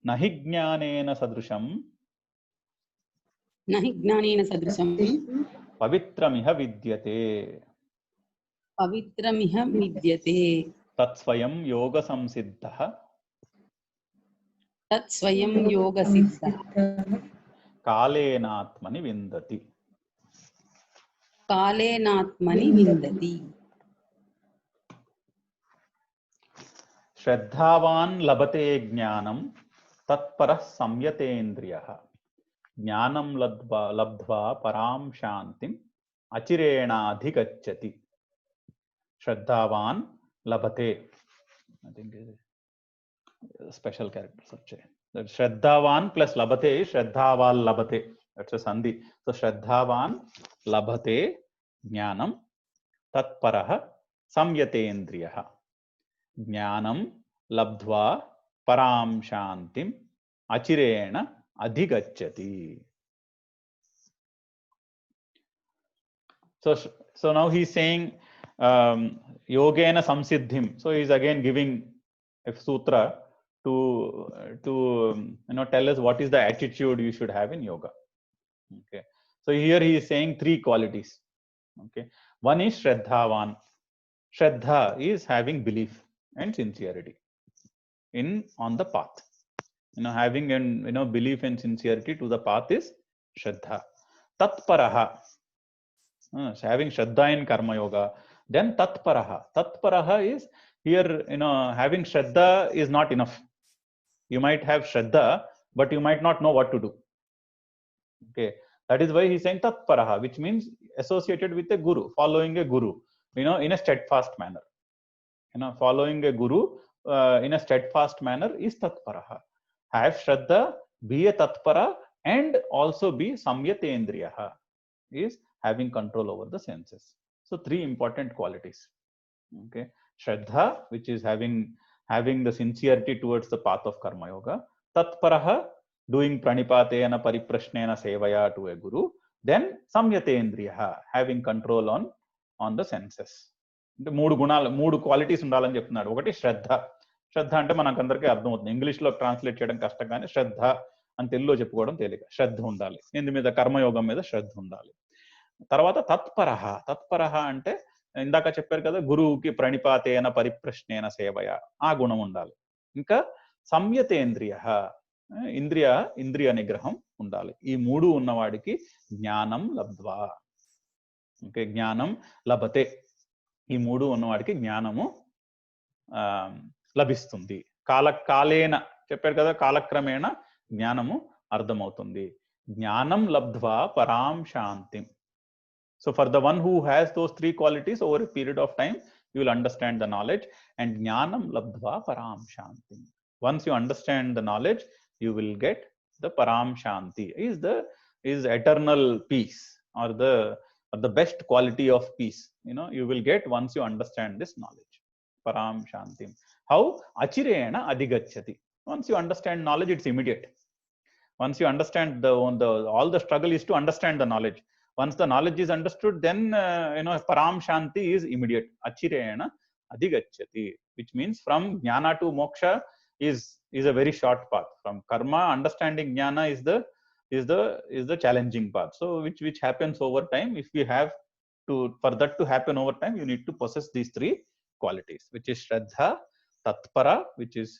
Nahi jnanena sadrusham, nahi jnanena sadrusham pavitramiha vidyate, pavitramiha vidyate, tatsvayam yoga samsiddha, tatsvayam yoga siddha, kalenatmani vindati, కాలేనాత్మని విందతి. శ్రద్ధావాన్ లభతే జ్ఞానం తత్పరః సంయతేంద్రియః జ్ఞానం లబ్ధ్వా పరాం శాంతిం అచిరేణాధిగచ్చతి. శ్రద్ధావాన్ లభతే, I think special characters వచ్చాయి. శ్రద్ధావాన్ plus లభతే, శ్రద్ధావాల్ లభతే, that's a సంధి. So శ్రద్ధావాన్ లభతే జ్ఞానం తత్పరః సంయతేంద్రియః జ్ఞానం లబ్ధ్వా పరాం శాంతిం అచిరేణ అధిగచ్చతి. So now he is saying yogena samsiddhim. So he is again giving a sutra tell us what is the attitude you should have in yoga. Okay, so here he is saying three qualities. Okay, one is Shraddhavan. Shraddha is having belief and sincerity on the path. Having an belief and sincerity to the path is Shraddha. Tatparaha, having Shraddha in Karma Yoga. Then Tatparaha. Tatparaha is here, having Shraddha is not enough. You might have Shraddha, but you might not know what to do. Okay, that is why he's saying Tatparaha, which means associated with a guru, following a guru, in a steadfast manner. Following a guru in a steadfast manner is Tatparaha. Have Shraddha, be a Tatpara, and also be Samyatendriyaha, is having control over the senses. So three important qualities. Okay, Shraddha, which is having the sincerity towards the path of Karma Yoga. Tatparaha, doing pranipatena pariprashnena sevaya to a guru. Then Samyatendriyaha, having control on the senses. మూడు qualities ఉండాలని చెప్తున్నాడు. ఒకటి శ్రద్ధ. శ్రద్ధ అంటే మనకందరికీ అర్థమవుతుంది. ఇంగ్లీష్లో translate చేయడం కష్టం, కానీ శ్రద్ధ అని తెలుగులో చెప్పుకోవడం తేలిక. శ్రద్ధ ఉండాలి, ఇందు మీద కర్మయోగం మీద శ్రద్ధ ఉండాలి. తర్వాత తత్పరహ. తత్పరహ అంటే ఇందాక చెప్పారు కదా, గురువుకి ప్రణిపాతేన పరిప్రశ్నేన సేవయ, ఆ గుణం ఉండాలి. ఇంకా సంయతేంద్రియ, ఇంద్రియ నిగ్రహం ఉండాలి. ఈ మూడు ఉన్నవాడికి జ్ఞానం లబ్ధ్వా. ఓకే, జ్ఞానం లభతే. ఈ మూడు ఉన్నవాడికి జ్ఞానము లభిస్తుంది. కాలేన చెప్పారు కదా, కాలక్రమేణ జ్ఞానము అర్థమవుతుంది. జ్ఞానం లబ్ధ్వా పరాం శాంతిం. So for the one who has those three qualities, over a period of time you will understand the knowledge, and jnanam labdhva param shanti. Once you understand the knowledge, you will get the param shanti, is eternal peace, or the best quality of peace, you will get once you understand this knowledge. Param shanti. How? Achirena adhigachyati. Once you understand knowledge, it's immediate. Once you understand all the struggle is to understand the knowledge. Once the knowledge is understood, then param shanti is immediate. Achirena adhigachyati, which means from jnana to moksha is a very short path. From karma, understanding jnana is the challenging path. So which happens over time. If we have for that to happen over time, you need to possess these three qualities, which is Shraddha, Tatpara, which is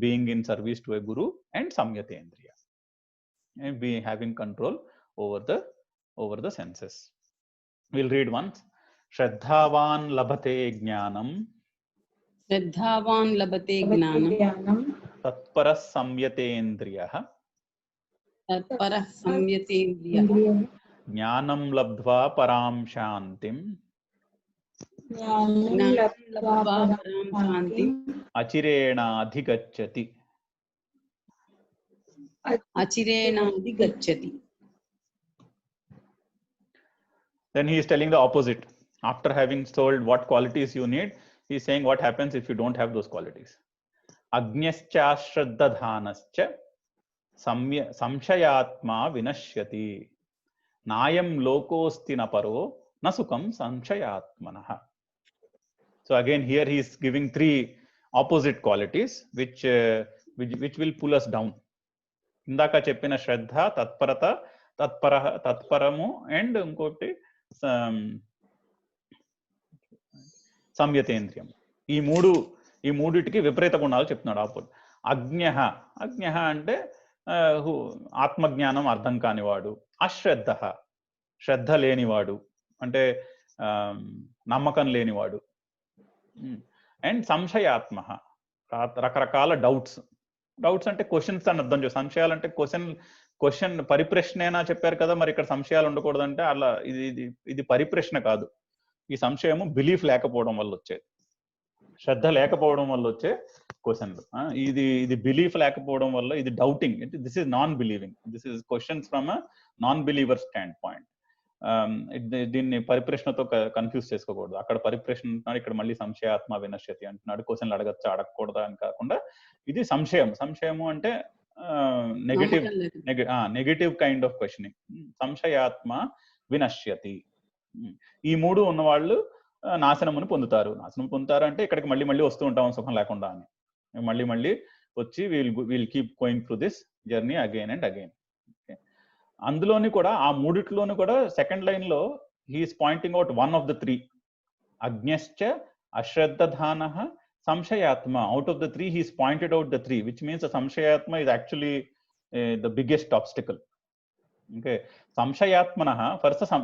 being in service to a guru, and Samyatendriya, and be having control over the senses. We'll read once. Shraddhavan labhate jnanam. Shraddhavan labhate jnanam. Tatpara samyatendriyah. Tatpara samyatendriyah. Jnanam labdhva param shantim. Jnanam labdhva param shantim. Achirena adhigachyati. Achirena adhigachyati. Then he is telling the opposite. After having told what qualities you need, he is saying what happens if you don't have those qualities. Agnyascha shraddadhanascha samshayatma vinashyati. Nayam lokosti naparo nasukam samshayatmanah. So again here he is giving three opposite qualities which will pull us down. Indaka cheppina shraddha, tatparata, tatparamu, and inkoti సంయతేంద్రియం. ఈ మూడిటికి విపరీత గుణాలు చెప్తున్నాడు. Opposite. అజ్ఞః అంటే ఆత్మజ్ఞానం అర్థం కానివాడు. అశ్రద్ధ, శ్రద్ధ లేనివాడు అంటే నమ్మకం లేనివాడు. అండ్ సంశయాత్మ, రకరకాల డౌట్స్ అంటే క్వశ్చన్స్ అని అర్థం చేస్తాం. సంశయాలు అంటే క్వశ్చన్ పరిప్రశ్నేనా చెప్పారు కదా, మరి ఇక్కడ సంశయాలు ఉండకూడదంటే అలా ఇది పరిప్రశ్న కాదు. ఈ సంశయము బిలీఫ్ లేకపోవడం వల్ల వచ్చేది, శ్రద్ధ లేకపోవడం వల్ల వచ్చే క్వశ్చన్లు. ఇది బిలీఫ్ లేకపోవడం వల్ల ఇది doubting. This is non believing. This is questions from a non believer stand point. దీన్ని పరిప్రశ్నతో కన్ఫ్యూజ్ చేసుకోకూడదు. అక్కడ పరిప్రశ్న అంటున్నాడు, ఇక్కడ మళ్ళీ సంశయాత్మ వినశ్యతి అంటున్నాడు. క్వశ్చన్లు అడగచ్చా అడగకూడదా అని కాకుండా ఇది సంశయము అంటే నెగటివ్ కైండ్ ఆఫ్ క్వశ్చనింగ్. సంశయాత్మ వినశ్యతి. ఈ మూడు ఉన్నవాళ్ళు నాశనమును పొందుతారు. నాశనం పొందుతారు అంటే ఇక్కడికి మళ్ళీ వస్తూ ఉంటాం సుఖం లేకుండా అని. మళ్ళీ మళ్ళీ వచ్చి will keep going through this journey again and again. అందులోని కూడా ఆ మూడిట్లోని కూడా సెకండ్ లైన్ లో he's pointing out one of the three. అజ్ఞశ్చ అశ్రద్ధధానః సంశయాత్మ. Out of the three he's pointed out the three, which means సంశయాత్మ is actually the biggest obstacle. Okay, సంశయాత్మన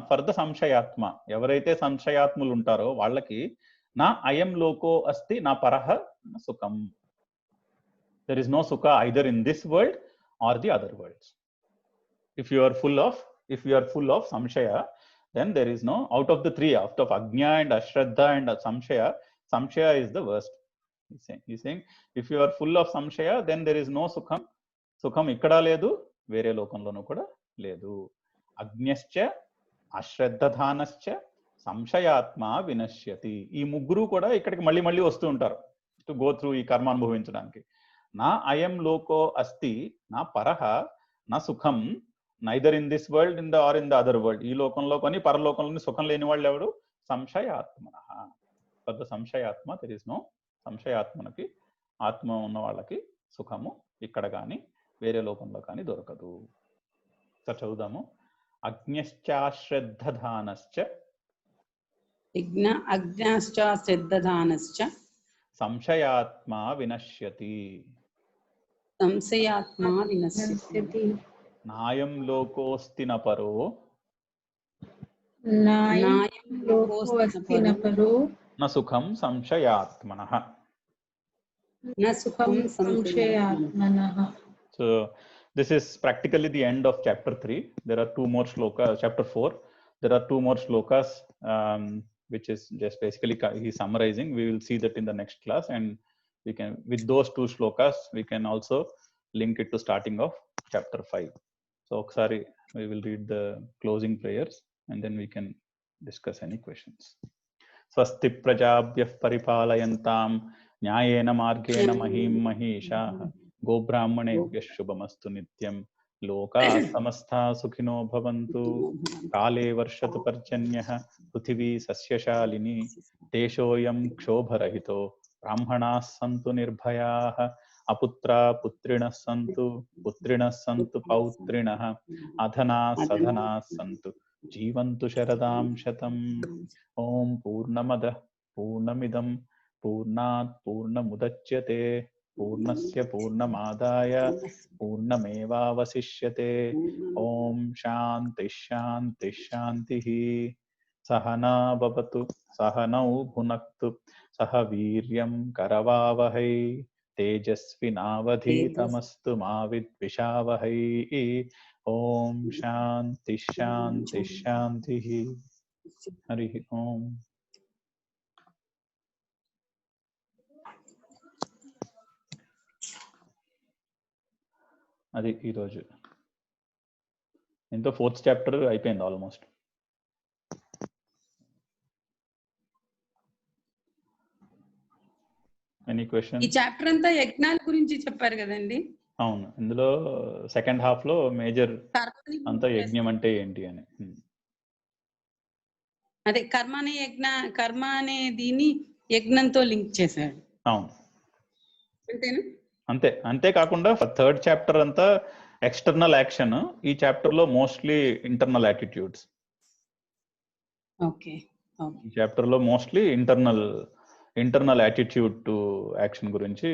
ఫర్ ద సంశయాత్మ, ఎవరైతే సంశయాత్ములు ఉంటారో వాళ్ళకి నా అయం లోకో అస్తి నా పరహ సుఖం. There is no sukha either in this world or the other worlds. If you are full of samshaya, then there is no, out of the three, out of ajna and ashraddha and samshaya is the worst. He's saying if you are full of samshaya, then there is no sukham ikkada ledu, vere lokanlonu kuda ledu. Ajnascha ashraddhadhanascha samshayatma vinashyati. ఈ ముగ్గురు కూడా ఇక్కడికి మళ్ళీ మళ్ళీ వస్తూ ఉంటారు to go through ఈ కర్మ అనుభవించడానికి. నా అయం లోకో అస్తి నా పరహ నా సుఖం neither in this world in the or in the other world. ఈ లోకంలో కొని పరలోకంలోని సుఖం లేని వాళ్ళు ఎవరు? సంశయాత్మ. పెద్ద సంశయాత్మ, దెర్ ఇస్ నో, సంశయాత్మకి ఆత్మ ఉన్న వాళ్ళకి సుఖము ఇక్కడ కానీ వేరే లోకంలో కానీ దొరకదు. సార్ చదువుదాము. అజ్ఞశ్చాశ్రద్ధధానశ్చ అజ్ఞాశ్చాశ్రద్ధధానశ్చ సంశయాత్మ వినశ్యతి. సంశయాత్మా వినశ్యతి. నాయం లోకోస్తి న పరో నాయం లోకోస్తి న పరో న సుఖం సంశయాత్మనః. న సుఖం సంశయాత్మనః. So this is practically the end of chapter 3. There are two more shlokas. Chapter 4, there are two more shlokas, which is just basically he's summarizing. We will see that in the next class, and we can, with those two shlokas, we can also link it to starting of chapter 5. So sorry, we will read the closing prayers and then we can discuss any questions. Swasti prajabhyah paripalayantam nyayena margena mahim mahishah gobrahmanebhyah shubhamastu nityam loka samastha sukhino bhavantu kale varshatu parjanyah prithvi sasyashalini deshoyam kshobarahito brahmanas santu nirbhayah అపుత్రా పుత్రిణః సంతు పౌత్రిణః అధనాః సధనాః సంతు జీవంతు శరదాం శతం. ఓం పూర్ణమదః పూర్ణమిదం పూర్ణాత్ పూర్ణముదచ్యతే పూర్ణస్య పూర్ణమాదాయ పూర్ణమేవావశిష్యతే. ఓం శాంతి శాంతి శాంతిః. సహనా భవతు సహనౌ భునక్తు సహ వీర్యం కరవావహై तेजस्विनावधीतमस्तु मा विद्विषावहै. ओम शांति शांति शांति. हरि ओम. అది ఈరోజు ఎంతో 4th చాప్టర్ అయిపోయింది ఆల్మోస్ట్. Any question? ఈ చాప్టర్ అంతా యజ్ఞాల గురించి చెప్పారు కదండి. అవును, ఇందులో సెకండ్ హాఫ్ లో మేజర్ అంతా యజ్ఞం అంటే ఏంటి అని. అదే కర్మ అనే దీన్ని యజ్ఞంతో లింక్ చేశాడు. అవును, అంతేనా? అంతే. అంతేకాకుండా 3rd చాప్టర్ అంతా ఎక్స్టర్నల్ యాక్షన్, ఈ చాప్టర్ లో మోస్ట్లీ ఇంటర్నల్ యాటిట్యూడ్స్. ఓకే, ఈ చాప్టర్ లో mostly internal attitude to action గురించి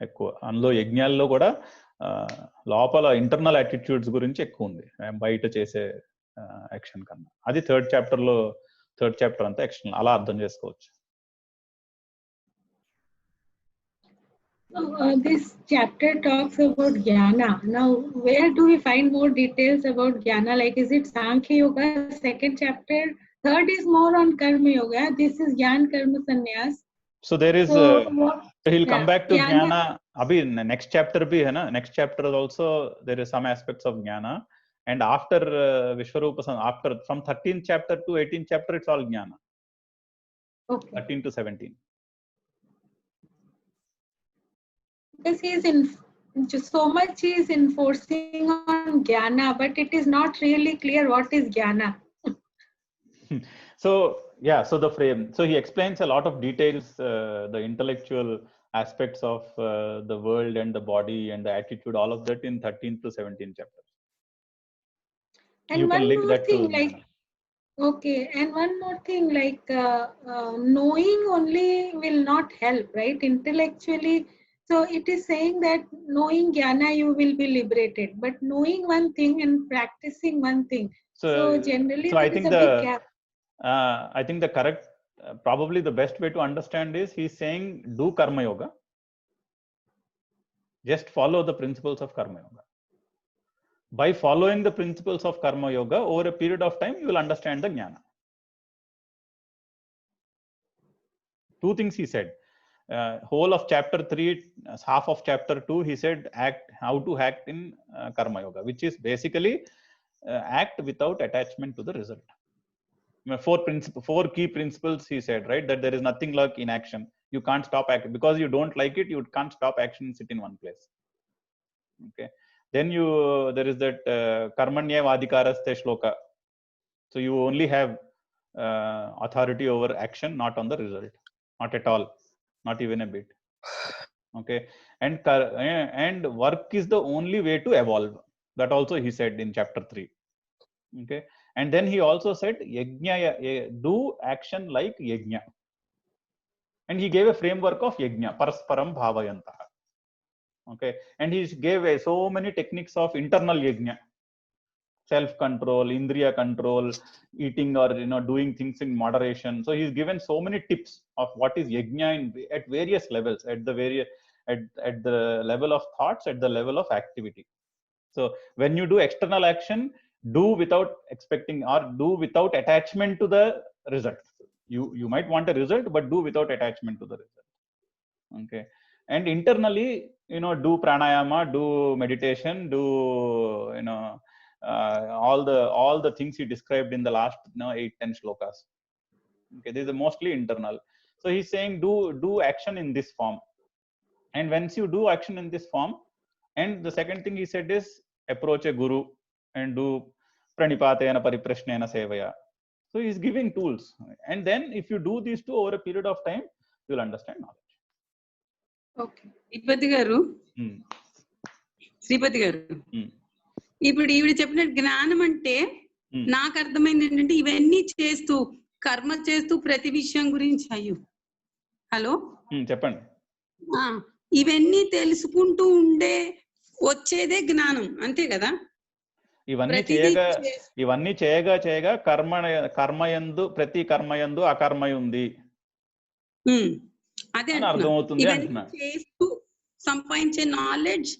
ఎక్కువ. అందులో యజ్ఞాల్లో కూడా లోపల ఇంటర్నల్ యాటిట్యూడ్స్ గురించి ఎక్కువ ఉంది బయట చేసే యాక్షన్ కన్నా. అది 3rd చాప్టర్ అంతా ఎక్స్టర్నల్, అలా అర్థం చేసుకోవచ్చు. This chapter talks about jnana. Now, where do we find more details about jnana? Like, is it Sankhya Yoga, 2nd chapter? 3rd is more on Karma Yoga. This is Jnana Karma Sannyas. So there is, he'll come back to jnana. Abhi next chapter bhi hai na. Next chapter also there is some aspects of jnana. And after Vishwarupa, after from 13th chapter to 18th chapter, it's all jnana. Okay. 13 to 17. Because so much he is enforcing on jnana, but it is not really clear what is jnana. So yeah, so the frame. So he explains a lot of details, the intellectual aspects of the world and the body and the attitude, all of that in 13th to 17th chapters. And You can one link more that thing, to like, Jnana. okay, and one more thing, like knowing only will not help, right? Intellectually, so it is saying that knowing jnana you will be liberated, but knowing one thing and practicing one thing. So generally, so I there think is a big gap. I think the correct, probably the best way to understand is he's saying do karma yoga. Just follow the principles of karma yoga. By following the principles of karma yoga over a period of time, you will understand the jnana. Two things he said. Whole of chapter 3, half of chapter 2, he said how to act in karma yoga, which is basically act without attachment to the result. Four key principles he said, right? That there is nothing like inaction. You can't stop acting because you don't like it. You can't stop action and sit in one place. Okay. Then there is that karmanya vadikaraste shloka. So you only have authority over action, not on the result, not at all, not even a bit. Okay. And work is the only way to evolve. That also he said in chapter 3. Okay. And then he also said yajna, do action like yajna. And he gave a framework of yajna, parasparam bhavayantaha. Okay. And he gave so many techniques of internal yajna, self-control, indriya control, eating or doing things in moderation. So he's given so many tips of what is yajna at various levels, at the level of thoughts, at the level of activity. So when you do external action, do without expecting or do without attachment to the result. You might want a result, but do without attachment to the result. Okay. And internally, do pranayama, do meditation, do all the things he described in the last 8-10 shlokas. Okay, these are mostly internal. So he's saying do action in this form. And once you do action in this form, and the second thing he said is approach a guru and do pranipatena pariprashnena sevaya. So he's giving tools. And then if you do these two over a period of time, you'll understand knowledge. Okay. Sripati గారు, ఇప్పుడు ఈవిడ చెప్పిన జ్ఞానం అంటే నాకు అర్థమైంది ఏంటంటే ఇవన్నీ చేస్తూ కర్మ చేస్తూ ప్రతి విషయం గురించి హలో చెప్పండి. ఇవన్నీ తెలుసుకుంటూ ఉండే వచ్చేదే జ్ఞానం, అంతే కదా? ఇవన్నీ చేయగా కర్మయందు ప్రతి కర్మయందు అకర్మ ఉంది, అదే అర్థమవుతుంది. చేస్తూ సంపాదించే నాలెడ్జ్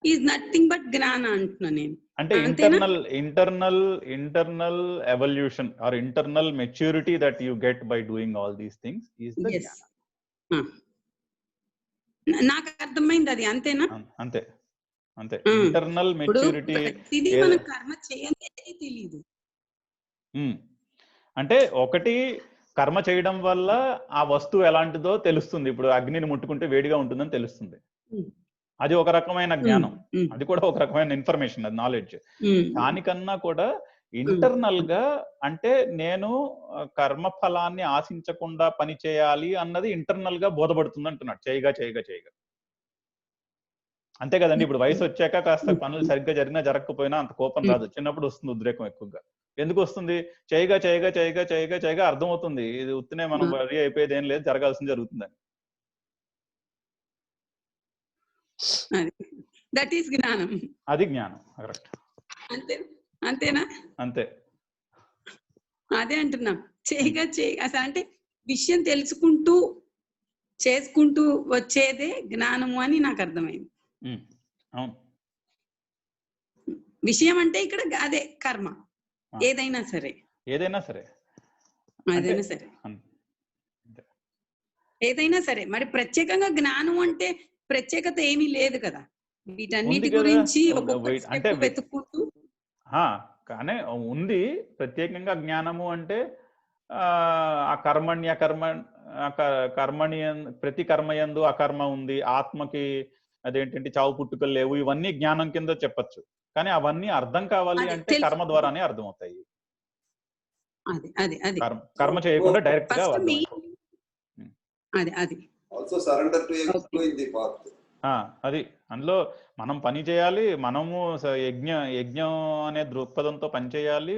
ఈజ్ నథింగ్ బట్ జ్ఞాన అంటున్నా నేను. అంటే internal evolution or internal maturity that you get by doing all these things is the jnana. నాకు అర్థమైంది అది. అంతేనా? అంతే. Internal maturity. మనం కర్మ చేయలేదే తెలియదు. అంటే ఒకటి కర్మ చేయడం వల్ల ఆ వస్తువు ఎలాంటిదో తెలుస్తుంది. ఇప్పుడు అగ్నిని ముట్టుకుంటే వేడిగా ఉంటుందని తెలుస్తుంది. అది ఒక రకమైన జ్ఞానం, అది కూడా ఒక రకమైన ఇన్ఫర్మేషన్, అది నాలెడ్జ్. దానికన్నా కూడా ఇంటర్నల్ గా అంటే నేను కర్మ ఫలాన్ని ఆశించకుండా పని చేయాలి అన్నది ఇంటర్నల్ గా బోధపడుతుంది అంటున్నాడు. చేయగా అంతే కదండి. ఇప్పుడు వయసు వచ్చాక కాస్త పనులు సరిగ్గా జరిగినా జరగకపోయినా అంత కోపం రాదు. చిన్నప్పుడు వస్తుంది ఉద్రేకం ఎక్కువగా. ఎందుకు వస్తుంది? చేయగా అర్థమవుతుంది ఇది ఉత్తినే మనం వరి అయిపోయేది ఏం లేదు, జరగాల్సింది జరుగుతుందని. దట్ ఈస్ జ్ఞానం. అది జ్ఞానం. కరెక్ట్. అంతేనా? అంతే. అదే అంటున్నాం. చేయగా అసలు అంటే విషయం తెలుసుకుంటూ చేసుకుంటూ వచ్చేదే జ్ఞానము అని నాకు అర్థమైంది. అవును. విషయం అంటే ఇక్కడ అదే కర్మ, ఏదైనా సరే మరి ప్రత్యేకంగా జ్ఞానం అంటే ప్రత్యేకత ఏమీ లేదు కదా. వీటన్నిటి గురించి అంటే వెతుక్కుంటూ కానీ ఉంది. ప్రత్యేకంగా జ్ఞానము అంటే ఆ కర్మణి ప్రతి కర్మయందు అకర్మ ఉంది, ఆత్మకి అదేంటంటే చావు పుట్టుకలు లేవు, ఇవన్నీ జ్ఞానం కింద చెప్పచ్చు. కానీ అవన్నీ అర్థం కావాలి అంటే కర్మ ద్వారానే అర్థం అవుతాయి. కర్మ చేయకుండా డైరెక్ట్ గా అది Also surrender to a Okay. guru in the path. అది అందులో మనం పని చేయాలి, మనము యజ్ఞం అనే దృక్పథంతో పనిచేయాలి,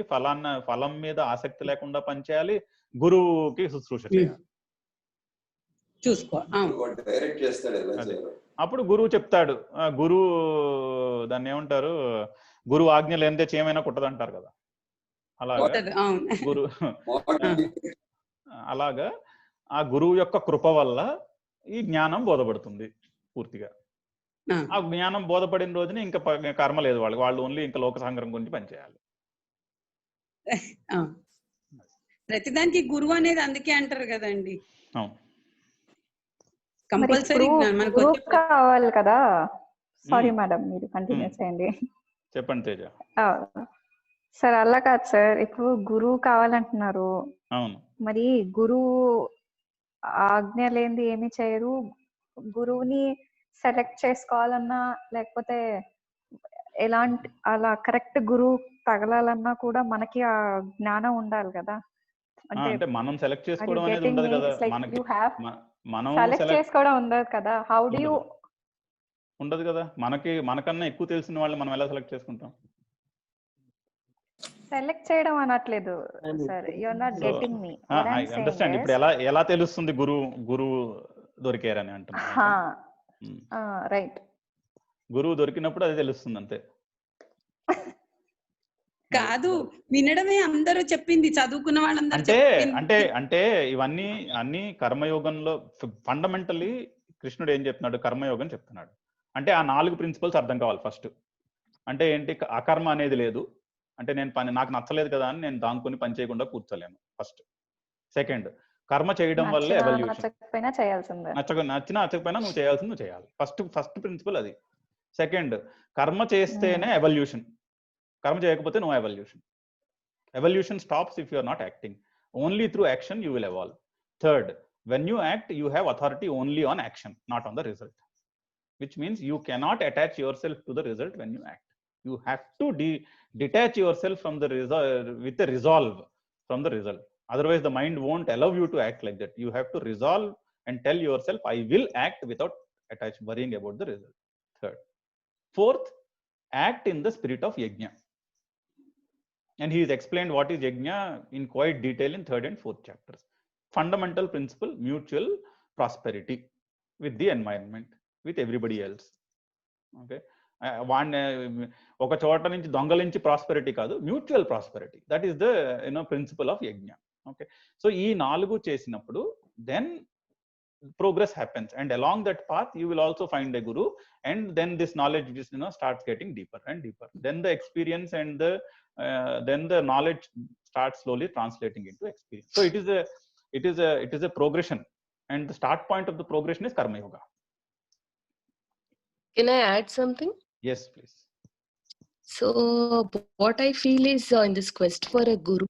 ఫలం మీద ఆసక్తి లేకుండా పనిచేయాలి, గురువుకి శుశ్రూష చేయాలి. చూసుకో డైరెక్ట్ చేస్తాడు ఎలా చేయాలి. అప్పుడు గురువు చెప్తాడు. గురువు దాన్ని ఏమంటారు, గురువు ఆజ్ఞ లేనిదే చేయమైనా కుట్టదంటారు కదా, అలాగా అలాగా ఆ గురువు యొక్క కృప వల్ల ఈ జ్ఞానం బోధపడుతుంది పూర్తిగా. ఆ జ్ఞానం బోధపడిన రోజున ఇంకా కర్మ లేదు వాళ్ళు ఓన్లీ ఇంకా లోక సంగ్రహం గురించి పనిచేయాలి. ప్రతిదానికి గురువు అనేది అందుకే అంటారు కదండి. అవును, కంపల్సరీ కావాలి కదా. సారీ మేడం, మీరు కంటిన్యూ చేయండి. చెప్పండి తేజ. సార్ అలా కాదు సార్, ఇప్పుడు గురువు కావాలంటున్నారు. అవును, మరి గురువు ఆజ్ఞ లేనిది ఏమి చేయరు. గురువుని సెలెక్ట్ చేసుకోవాలన్నా లేకపోతే ఎలాంటి అలా కరెక్ట్ గురువు తగలాలన్నా కూడా మనకి ఆ జ్ఞానం ఉండాలి కదా. అంటే మనం సెలెక్ట్ చేసుకోవడం అనేది ఉండదు కదా, మనం సెలెక్ట్ చేసుకోవడం ఉండదు కదా. హౌ డు యు ఉండదు కదా, మనకన్నా ఎక్కువ తెలిసిన వాళ్ళు మనం ఎలా సెలెక్ట్ చేసుకుంటాం? సెలెక్ట్ చేయడం అనట్లేదు sir, you are not getting me. I understand. ఇప్పుడు ఎలా తెలుస్తుంది గురువు దొరికారని అంటున్నా. రైట్, గురువు దొరికినప్పుడు అది తెలుస్తుంది అంతే. కాదు, వినడమే అందరూ చెప్పింది, చదువుకున్న వాళ్ళందరూ అంటే ఇవన్నీ అన్ని కర్మయోగంలో ఫండమెంటల్లీ కృష్ణుడు ఏం చెప్తున్నాడు, కర్మయోగం చెప్తున్నాడు. అంటే ఆ 4 ప్రిన్సిపల్స్ అర్థం కావాలి ఫస్ట్. అంటే ఏంటి, అకర్మ అనేది లేదు. అంటే నాకు నచ్చలేదు కదా అని నేను దాంకొని పని చేయకుండా కూర్చోలేను ఫస్ట్. సెకండ్, కర్మ చేయడం వల్ల ఎవల్యూషన్. నచ్చకపోయినా నువ్వు చేయాల్సింది నువ్వు చేయాలి. ఫస్ట్ ప్రిన్సిపల్ అది. సెకండ్, కర్మ చేస్తేనే ఎవల్యూషన్, కర్మ చేయకపోతే no evolution. Evolution stops if you are not acting. Only through action you will evolve. Third, when you act, you have authority only on action, not on the result. Which means you cannot attach yourself to the result when you act. You have to detach yourself from the result with a resolve from the result. Otherwise, the mind won't allow you to act like that. You have to resolve and tell yourself, I will act without worrying about the result. Third. Fourth, act in the spirit of yajna. And he has explained what is yajna in quite detail in 3rd and 4th chapters. Fundamental principle, mutual prosperity with the environment, with everybody else. Okay. ఒక చోట నుంచి దొంగలించి prosperity కాదు, mutual prosperity. That is the principle of yajna. Okay, so ఈ 4 చేసినప్పుడు then progress happens, and along that path you will also find a guru, and then this knowledge starts getting deeper and deeper. Then the experience and then the knowledge starts slowly translating into experience. So it is a progression, and the start point of the progression is karma yoga. Can I add something? Yes, please. So what I feel is in this quest for a guru,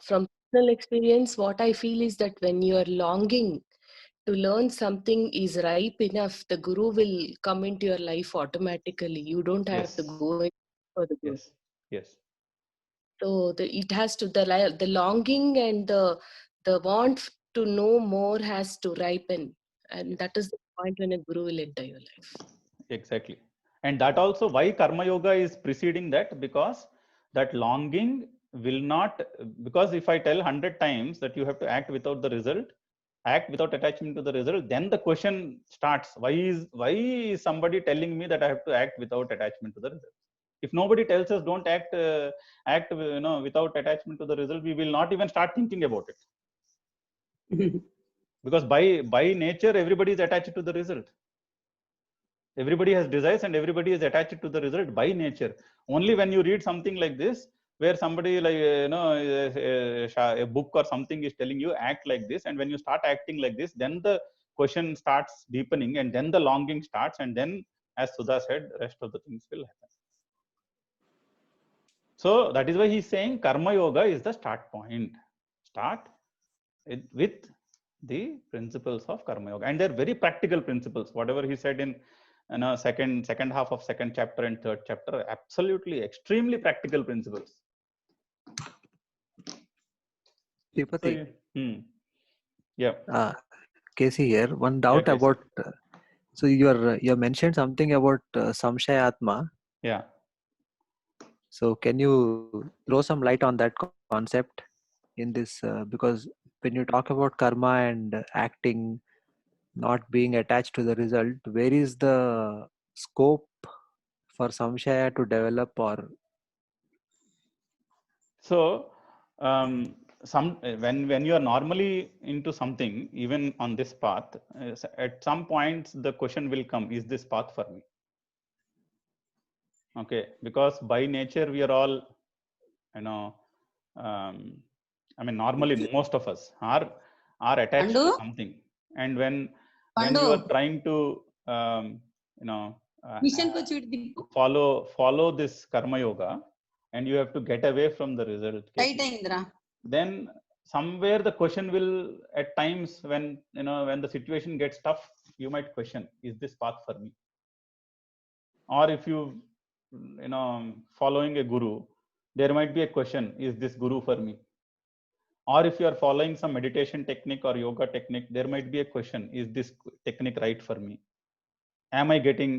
from personal experience, what I feel is that when you are longing to learn something is ripe enough, the guru will come into your life automatically. You don't have to go for the guru. Yes. So it has to, the longing and the want to know more has to ripen, and that is the point when a guru will enter your life. Exactly. And that also why karma yoga is preceding that, because that longing will not, because if I tell 100 times that you have to act without the result, act without attachment to the result, then the question starts, why is somebody telling me that I have to act without attachment to the result? If nobody tells us don't act without attachment to the result, we will not even start thinking about it. Because by nature everybody is attached to the result. Everybody has desires and everybody is attached to the result by nature. Only when you read something like this, where somebody a book or something is telling you act like this, and when you start acting like this, then the question starts deepening, and then the longing starts, and then, as Sudha said, rest of the things will happen. So that is why he is saying karma yoga is the start point. Start with the principles of karma yoga, and they are very practical principles. Whatever he said in second half of 2nd chapter and 3rd chapter, absolutely extremely practical principles. Sripati. Yeah. Casey here. One doubt Casey. about. So you mentioned something about Samshaya Atma. Yeah. So can you throw some light on that concept in this? Because when you talk about karma and acting, not being attached to the result, where is the scope for Samshaya to develop? Or So when you are normally into something, even on this path, at some points the question will come: is this path for me? Okay, because by nature we are all, you know, I mean, normally most of us are attached to something, and when you are trying to you know follow this karma yoga, and you have to get away from the result, then somewhere the question will, at times when when the situation gets tough, you might question, is this path for me? Or if you following a guru, there might be a question, is this guru for me? Or if you are following some meditation technique or yoga technique, there might be a question, is this technique right for me? Am I getting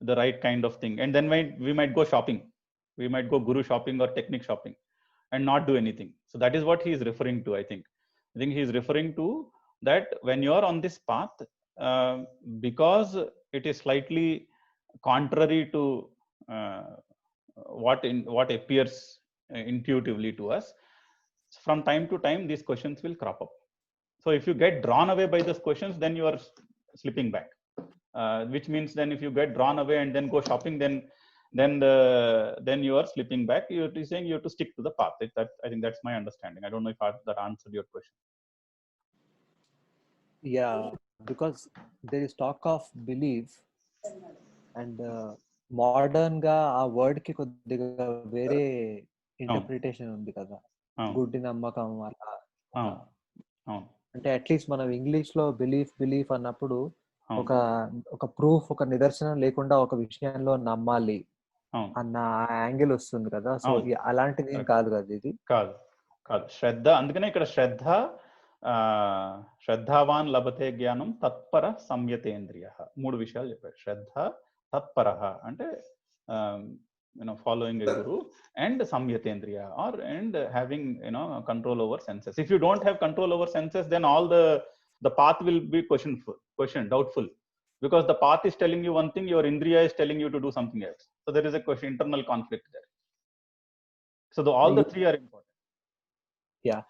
the right kind of thing? And then we might go shopping, we might go guru shopping or technique shopping and not do anything. So that is what he is referring to. I think he is referring to that when you are on this path, because it is slightly contrary to what appears intuitively to us, from time to time these questions will crop up. So if you get drawn away by those questions, then you are slipping back, which means then if you get drawn away and then go shopping, then you are slipping back. You're saying you have to stick to the path. I think that's my understanding. I don't know if that answered your question. yeah, because there is talk of belief, and modern గా ఆ word కి కొద్దిగా వేరే interpretation ఉంది కదా, గుడ్డి నమ్మకం అలా. అంటే అట్లీస్ట్ మనం ఇంగ్లీష్ లో బిలీఫ్ అన్నప్పుడు ఒక ప్రూఫ్, ఒక నిదర్శనం లేకుండా ఒక విషయంలో నమ్మాలి అన్న యాంగిల్ వస్తుంది కదా. సో అలాంటిది ఏం కాదు కదా ఇది. కాదు శ్రద్ధ. అందుకనే ఇక్కడ శ్రద్ధావాన్ లభతే జ్ఞానం తత్పర సంయతేంద్రియ. 3 విషయాలు చెప్పాడు. శ్రద్ధ, తత్పర అంటే following a guru, and samyatendriya, and having control over senses. If you don't have control over senses, then all the path will be doubtful, because the path is telling you one thing, your indriya is telling you to do something else. So there is a internal conflict there. So all the 3 are important. Yeah.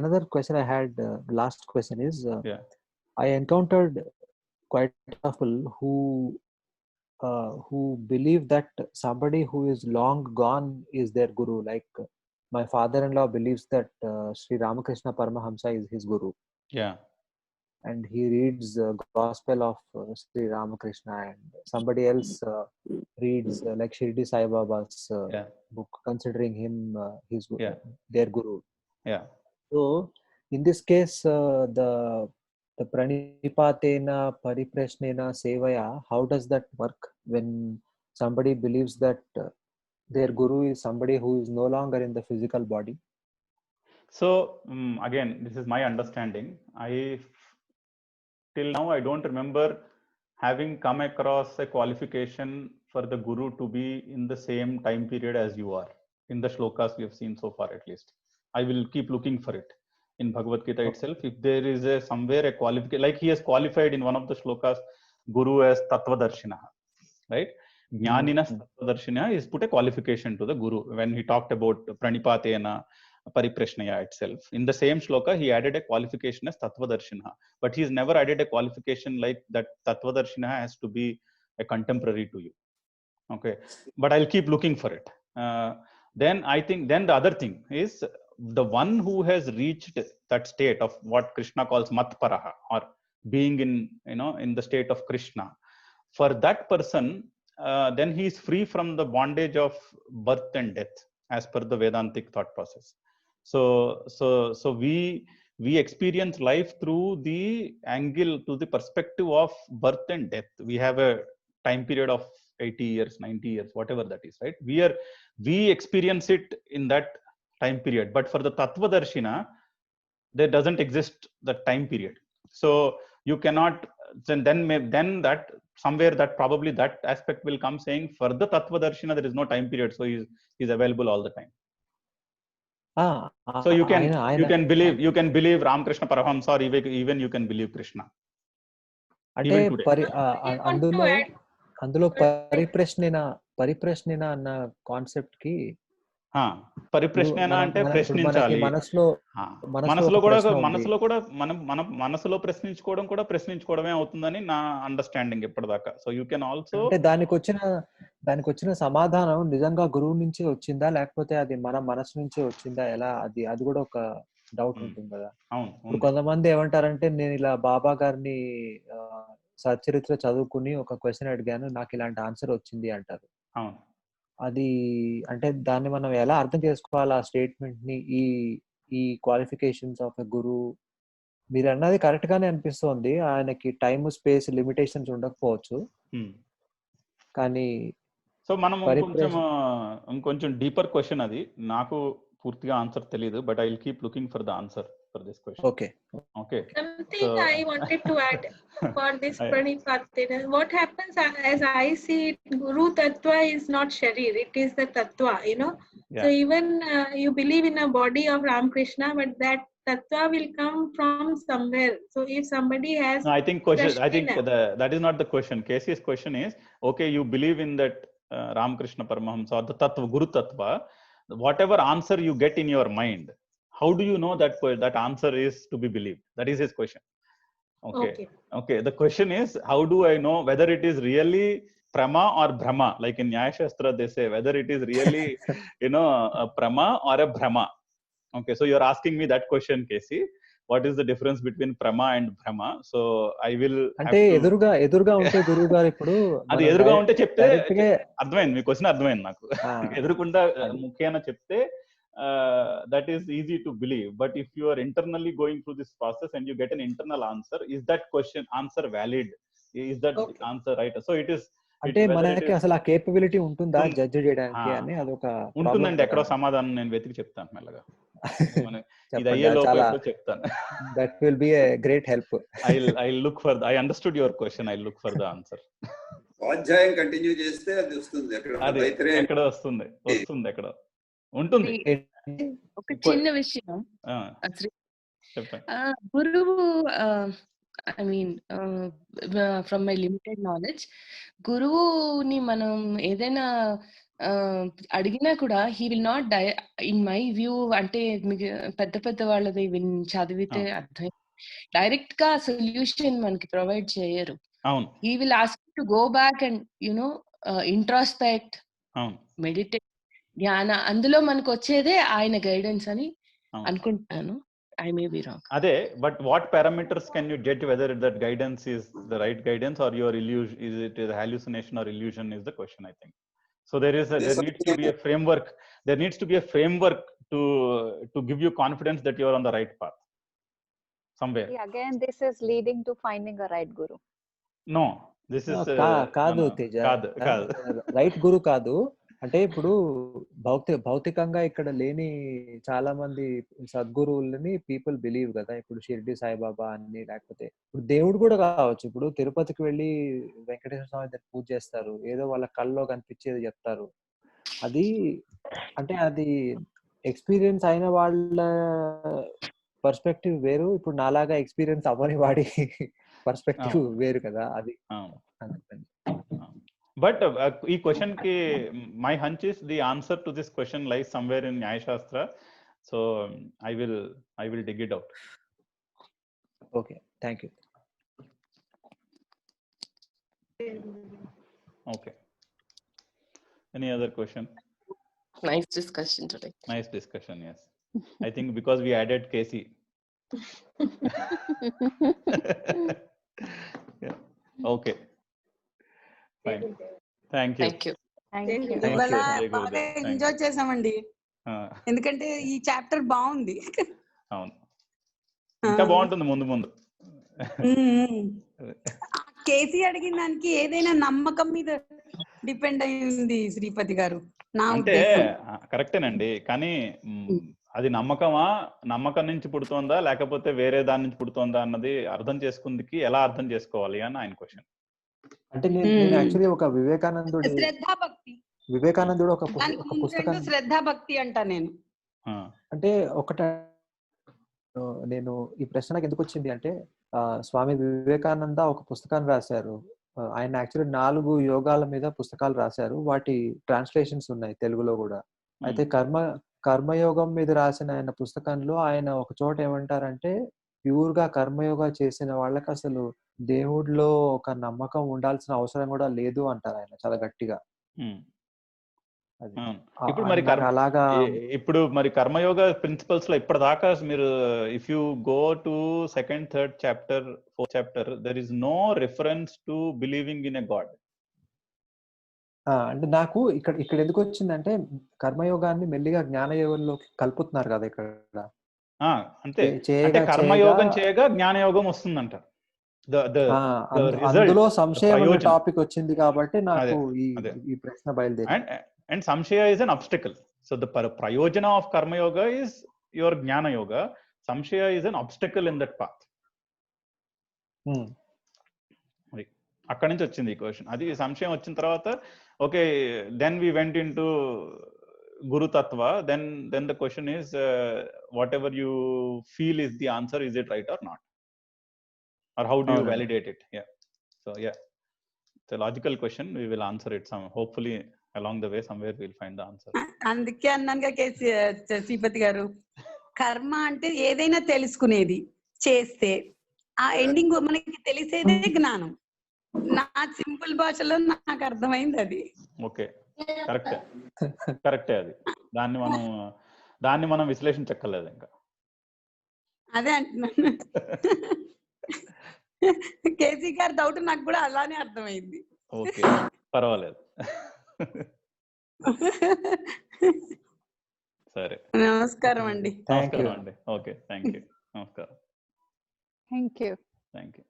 Another question I had, last question is, I encountered quite people who believe that somebody who is long gone is their guru. Like my father-in-law believes that Sri Ramakrishna Paramahamsa is his guru. Yeah. And he reads Gospel of Sri Ramakrishna, and somebody else reads like Shirdi Sai Baba's book, considering him their guru. Yeah. So in this case, the pranipatena pariprashnena sevaya, how does that work when somebody believes that their guru is somebody who is no longer in the physical body? So again, this is my understanding. Till now I don't remember having come across a qualification for the guru to be in the same time period as you are in the shlokas we have seen so far. At least I will keep looking for it in Bhagavad Gita itself. If there is somewhere a qualification, like he has qualified in one of the shlokas guru as Tattvadarshina, right? Jnaninas Tattvadarshina is put a qualification to the guru when he talked about pranipatena pariprashnaya itself. In the same shloka he added a qualification as Tattvadarshina, but he's never added a qualification like that Tattvadarshina has to be a contemporary to you. Okay, but I'll keep looking for it. Then I think the other thing is, the one who has reached that state of what Krishna calls matparaha, or being in the state of Krishna, for that person, then he is free from the bondage of birth and death as per the Vedantic thought process. So we experience life through the angle, to the perspective of birth and death. We have a time period of 80 years, 90 years, whatever that is, right? We experience it in that time period. But for the Tattvadarshina, there doesn't exist that time period. So you cannot, then that somewhere that probably that aspect will come saying for the Tattvadarshina there is no time period, so he's available all the time. So you can believe Ramakrishna Paramahamsa, or even you can believe Krishna. అంటే అందులో పరిప్రశ్న అన్న concept కి పరిప్రశ్న అంటే ప్రశ్నించాలి. మనసులో ప్రశ్నించుకోవడమే అవుతుందని నా understanding ఇప్పటిదాకా. సో యూ కెన్ ఆల్సో, అంటే దానికి వచ్చిన సమాధానం నిజంగా గురువు నుంచి వచ్చిందా లేకపోతే అది మన మనసు నుంచి వచ్చిందా, ఎలా అది కూడా ఒక డౌట్ ఉంటుంది కదా. కొంతమంది ఏమంటారంటే నేను ఇలా బాబా గారిని సచ్చరిత్ర చదువుకుని ఒక క్వశ్చన్ అడిగాను, నాకు ఇలాంటి ఆన్సర్ వచ్చింది అంటారు. అది అంటే దాన్ని మనం ఎలా అర్థం చేసుకోవాలి ఆ స్టేట్మెంట్ ని? ఈ క్వాలిఫికేషన్స్ ఆఫ్ ఎ గురు, మీరు అన్నది కరెక్ట్ గానే అనిపిస్తోంది. ఆయనకి టైమ్ స్పేస్ లిమిటేషన్స్ ఉండకపోవచ్చు, కానీ సో మనం ఇంకొంచెం డీపర్ క్వశ్చన్, అది నాకు పూర్తిగా ఆన్సర్ తెలియదు, but I will keep looking for the answer for this question. Okay. Something I wanted to add for this Pranipatena. What happens, as I see it, Guru Tattva is not Sharir, it is the Tattva, you know. So even you believe in a body of Ramakrishna, but that Tattva will come from somewhere. So if somebody has, no, I think that is not the question. Casey's question is, okay, you believe in that Ramakrishna Paramahamsa or the Tattva, Guru Tattva, whatever answer you get in your mind, how do you know that answer is to be believed? That is his question. Okay. The question is, how do I know whether it is really Prama or Brahma? Like in Nyaya Shastra they say whether it is really a Prama or a Brahma. Okay, so you're asking me that question, Casey. What is the difference between Prama and Brahma? So I will, అంటే ఎదురుగా ఉంటే గురువు గారు ఇప్పుడు అది ఎదురుగా ఉంటే చెప్తే అర్థమైంది, మీ క్వశ్చన్ అర్థమైంది నాకు. ఎదురుకుండా ముఖ్యంగా చెప్తే that is easy to believe, but if you are internally going through this process and you get an internal answer, is that question answer valid? Is that answer right? So it is, అంటే మనకి అసలు ఆ capability ఉంటుందా judge చేయడానికి అని అదొక ఉంటుందండి. ఎక్కడో సమాధానం నేను వెతికి చెప్తాను మెల్లగా, ఇది అయ్యే లోపల చెప్తాను. That will be a great help. I look for I understood your question, I look for the answer. అధ్యాయం కంటిన్యూ చేస్తే అది వస్తుంది, ఎక్కడ వస్తుంది ఎక్కడ ఉంటుంది. ఒక చిన్న విషయం, గురువు, I mean from my limited knowledge, గురువుని మనం ఏదైనా అడిగినా కూడా he will not in my view, అంటే మీకు పెద్ద వాళ్ళది చదివితే అర్థం, డైరెక్ట్ గా సొల్యూషన్ మనకి ప్రొవైడ్ చేయరు. He will ask to go back and introspect, meditate, జ్ఞాన, అందులో మనకు వచ్చేదే ఆయన గైడెన్స్ అని అనుకుంటున్నాను. I may be wrong. అదే, but what parameters can you judge whether that guidance is the right guidance or your illusion, is it a hallucination or illusion, is the question, I think. So there needs to be a framework. There needs to be a framework to give you confidence that you are on the right path somewhere. See, again this is leading to finding a right guru. No, this is కాదు Teja, right గురు కాదు. అంటే ఇప్పుడు భౌతికంగా ఇక్కడ లేని చాలా మంది సద్గురువులని people believe కదా. ఇప్పుడు షిర్డి సాయిబాబా అని, లేకపోతే ఇప్పుడు దేవుడు కూడా కావచ్చు. ఇప్పుడు తిరుపతికి వెళ్ళి వెంకటేశ్వర స్వామి దగ్గర పూజ చేస్తారు, ఏదో వాళ్ళ కళ్ళలో కనిపించేది చెప్తారు. అది అంటే అది ఎక్స్పీరియన్స్ అయిన వాళ్ళ పర్స్పెక్టివ్ వేరు, ఇప్పుడు నాలాగా ఎక్స్పీరియన్స్ అవ్వని వాడి పర్స్పెక్టివ్ వేరు కదా. అది But ఈ question ki my hunch is the answer to this question lies somewhere in Nyaya Shastra, so I will dig it out. Okay, thank you. Okay, any other question? Nice discussion today. Nice discussion, yes. I think because we added Casey. Yeah. Okay, fine. Thank you. ఇవాళ బాగా enjoy చేసామండి, ఎందుకంటే ఈ chapter బాగుంది. అవును, ఇంకా బాగుంటుంది ముందు. కేసీ అడిగిన దానికి ఏదైనా నమ్మకం మీద డిపెండ్ అయింది శ్రీపతి గారు. అంటే కరెక్టేనండి, కానీ అది నమ్మకమా, నమ్మకం నుంచి పుడుతోందా లేకపోతే వేరే దాని నుంచి పుడుతోందా అన్నది అర్థం చేసుకుందికి ఎలా అర్థం చేసుకోవాలి అని ఆయన క్వశ్చన్. అంటే నేను యాక్చువల్లీ ఒక వివేకానందుడు ఒక పుస్తకం శ్రద్ధాభక్తి అంట నేను. అంటే ఒకట నేను ఈ ప్రశ్న నాకు ఎందుకు వచ్చింది అంటే స్వామి వివేకానంద ఒక పుస్తకాన్ని రాశారు. ఆయన యాక్చువల్లీ 4 యోగాల మీద పుస్తకాలు రాశారు. వాటి ట్రాన్స్లేషన్స్ ఉన్నాయి తెలుగులో కూడా. అయితే కర్మయోగం మీద రాసిన ఆయన పుస్తకంలో ఆయన ఒక చోట ఏమంటారంటే ప్యూర్ గా కర్మయోగా చేసిన వాళ్ళకి అసలు దేవుడిలో ఒక నమ్మకం ఉండాల్సిన అవసరం కూడా లేదు అంటారు ఆయన చాలా గట్టిగా. ఇప్పుడు మరి అలాగా ఇప్పుడు మరి కర్మయోగ ప్రిన్సిపల్స్ లో ఇప్పటిదాకా మీరు if you go to second, third chapter, fourth chapter, there is no reference to believing in a God. అంటే నాకు ఇక్కడ ఎందుకు వచ్చిందంటే కర్మయోగాన్ని మెల్లిగా జ్ఞానయోగంలోకి కలుపుతున్నారు కదా ఇక్కడ. అంతే, కర్మయోగం చేయగా జ్ఞానయోగం వస్తుందంట. అందులో సంశయం టాపిక్ వచ్చింది కాబట్టి నాకు ఈ ప్రశ్న బయలుదేరి. And samshaya is an obstacle. So the prayojana of karma yoga is your jnana yoga. Samshaya is an obstacle in that path. అక్కడి నుంచి వచ్చింది ఈ క్వశ్చన్. అది సంశయం వచ్చిన తర్వాత okay, then we went into guru tattva. Then the question is whatever you feel is the answer, is it right or not, or how do you validate it? So it's a logical question. We will answer it hopefully along the way somewhere we'll find the answer. అందుకే అన్నానుగా శ్రీపతి గారు, కర్మ అంటే ఏదైనా తెలుసుకునేది, చేస్తే ఆ ending మనకి తెలిసేదే జ్ఞానం. నా సింపుల్ భాషలో నాకు అర్థమైంది అది. ఓకే, కరెక్టే అది. దాన్ని మనం విశ్లేషించక్కర్లేదు ఇంకా. అదే అంటున్నాను. కేసీ గారి డౌట్ నాకు కూడా అలానే అర్థమైంది. ఓకే, పర్వాలేదు. సరే, నమస్కారం అండి. నమస్కారం అండి. Okay, thank you. నమస్కారం. Thank you. Thank you.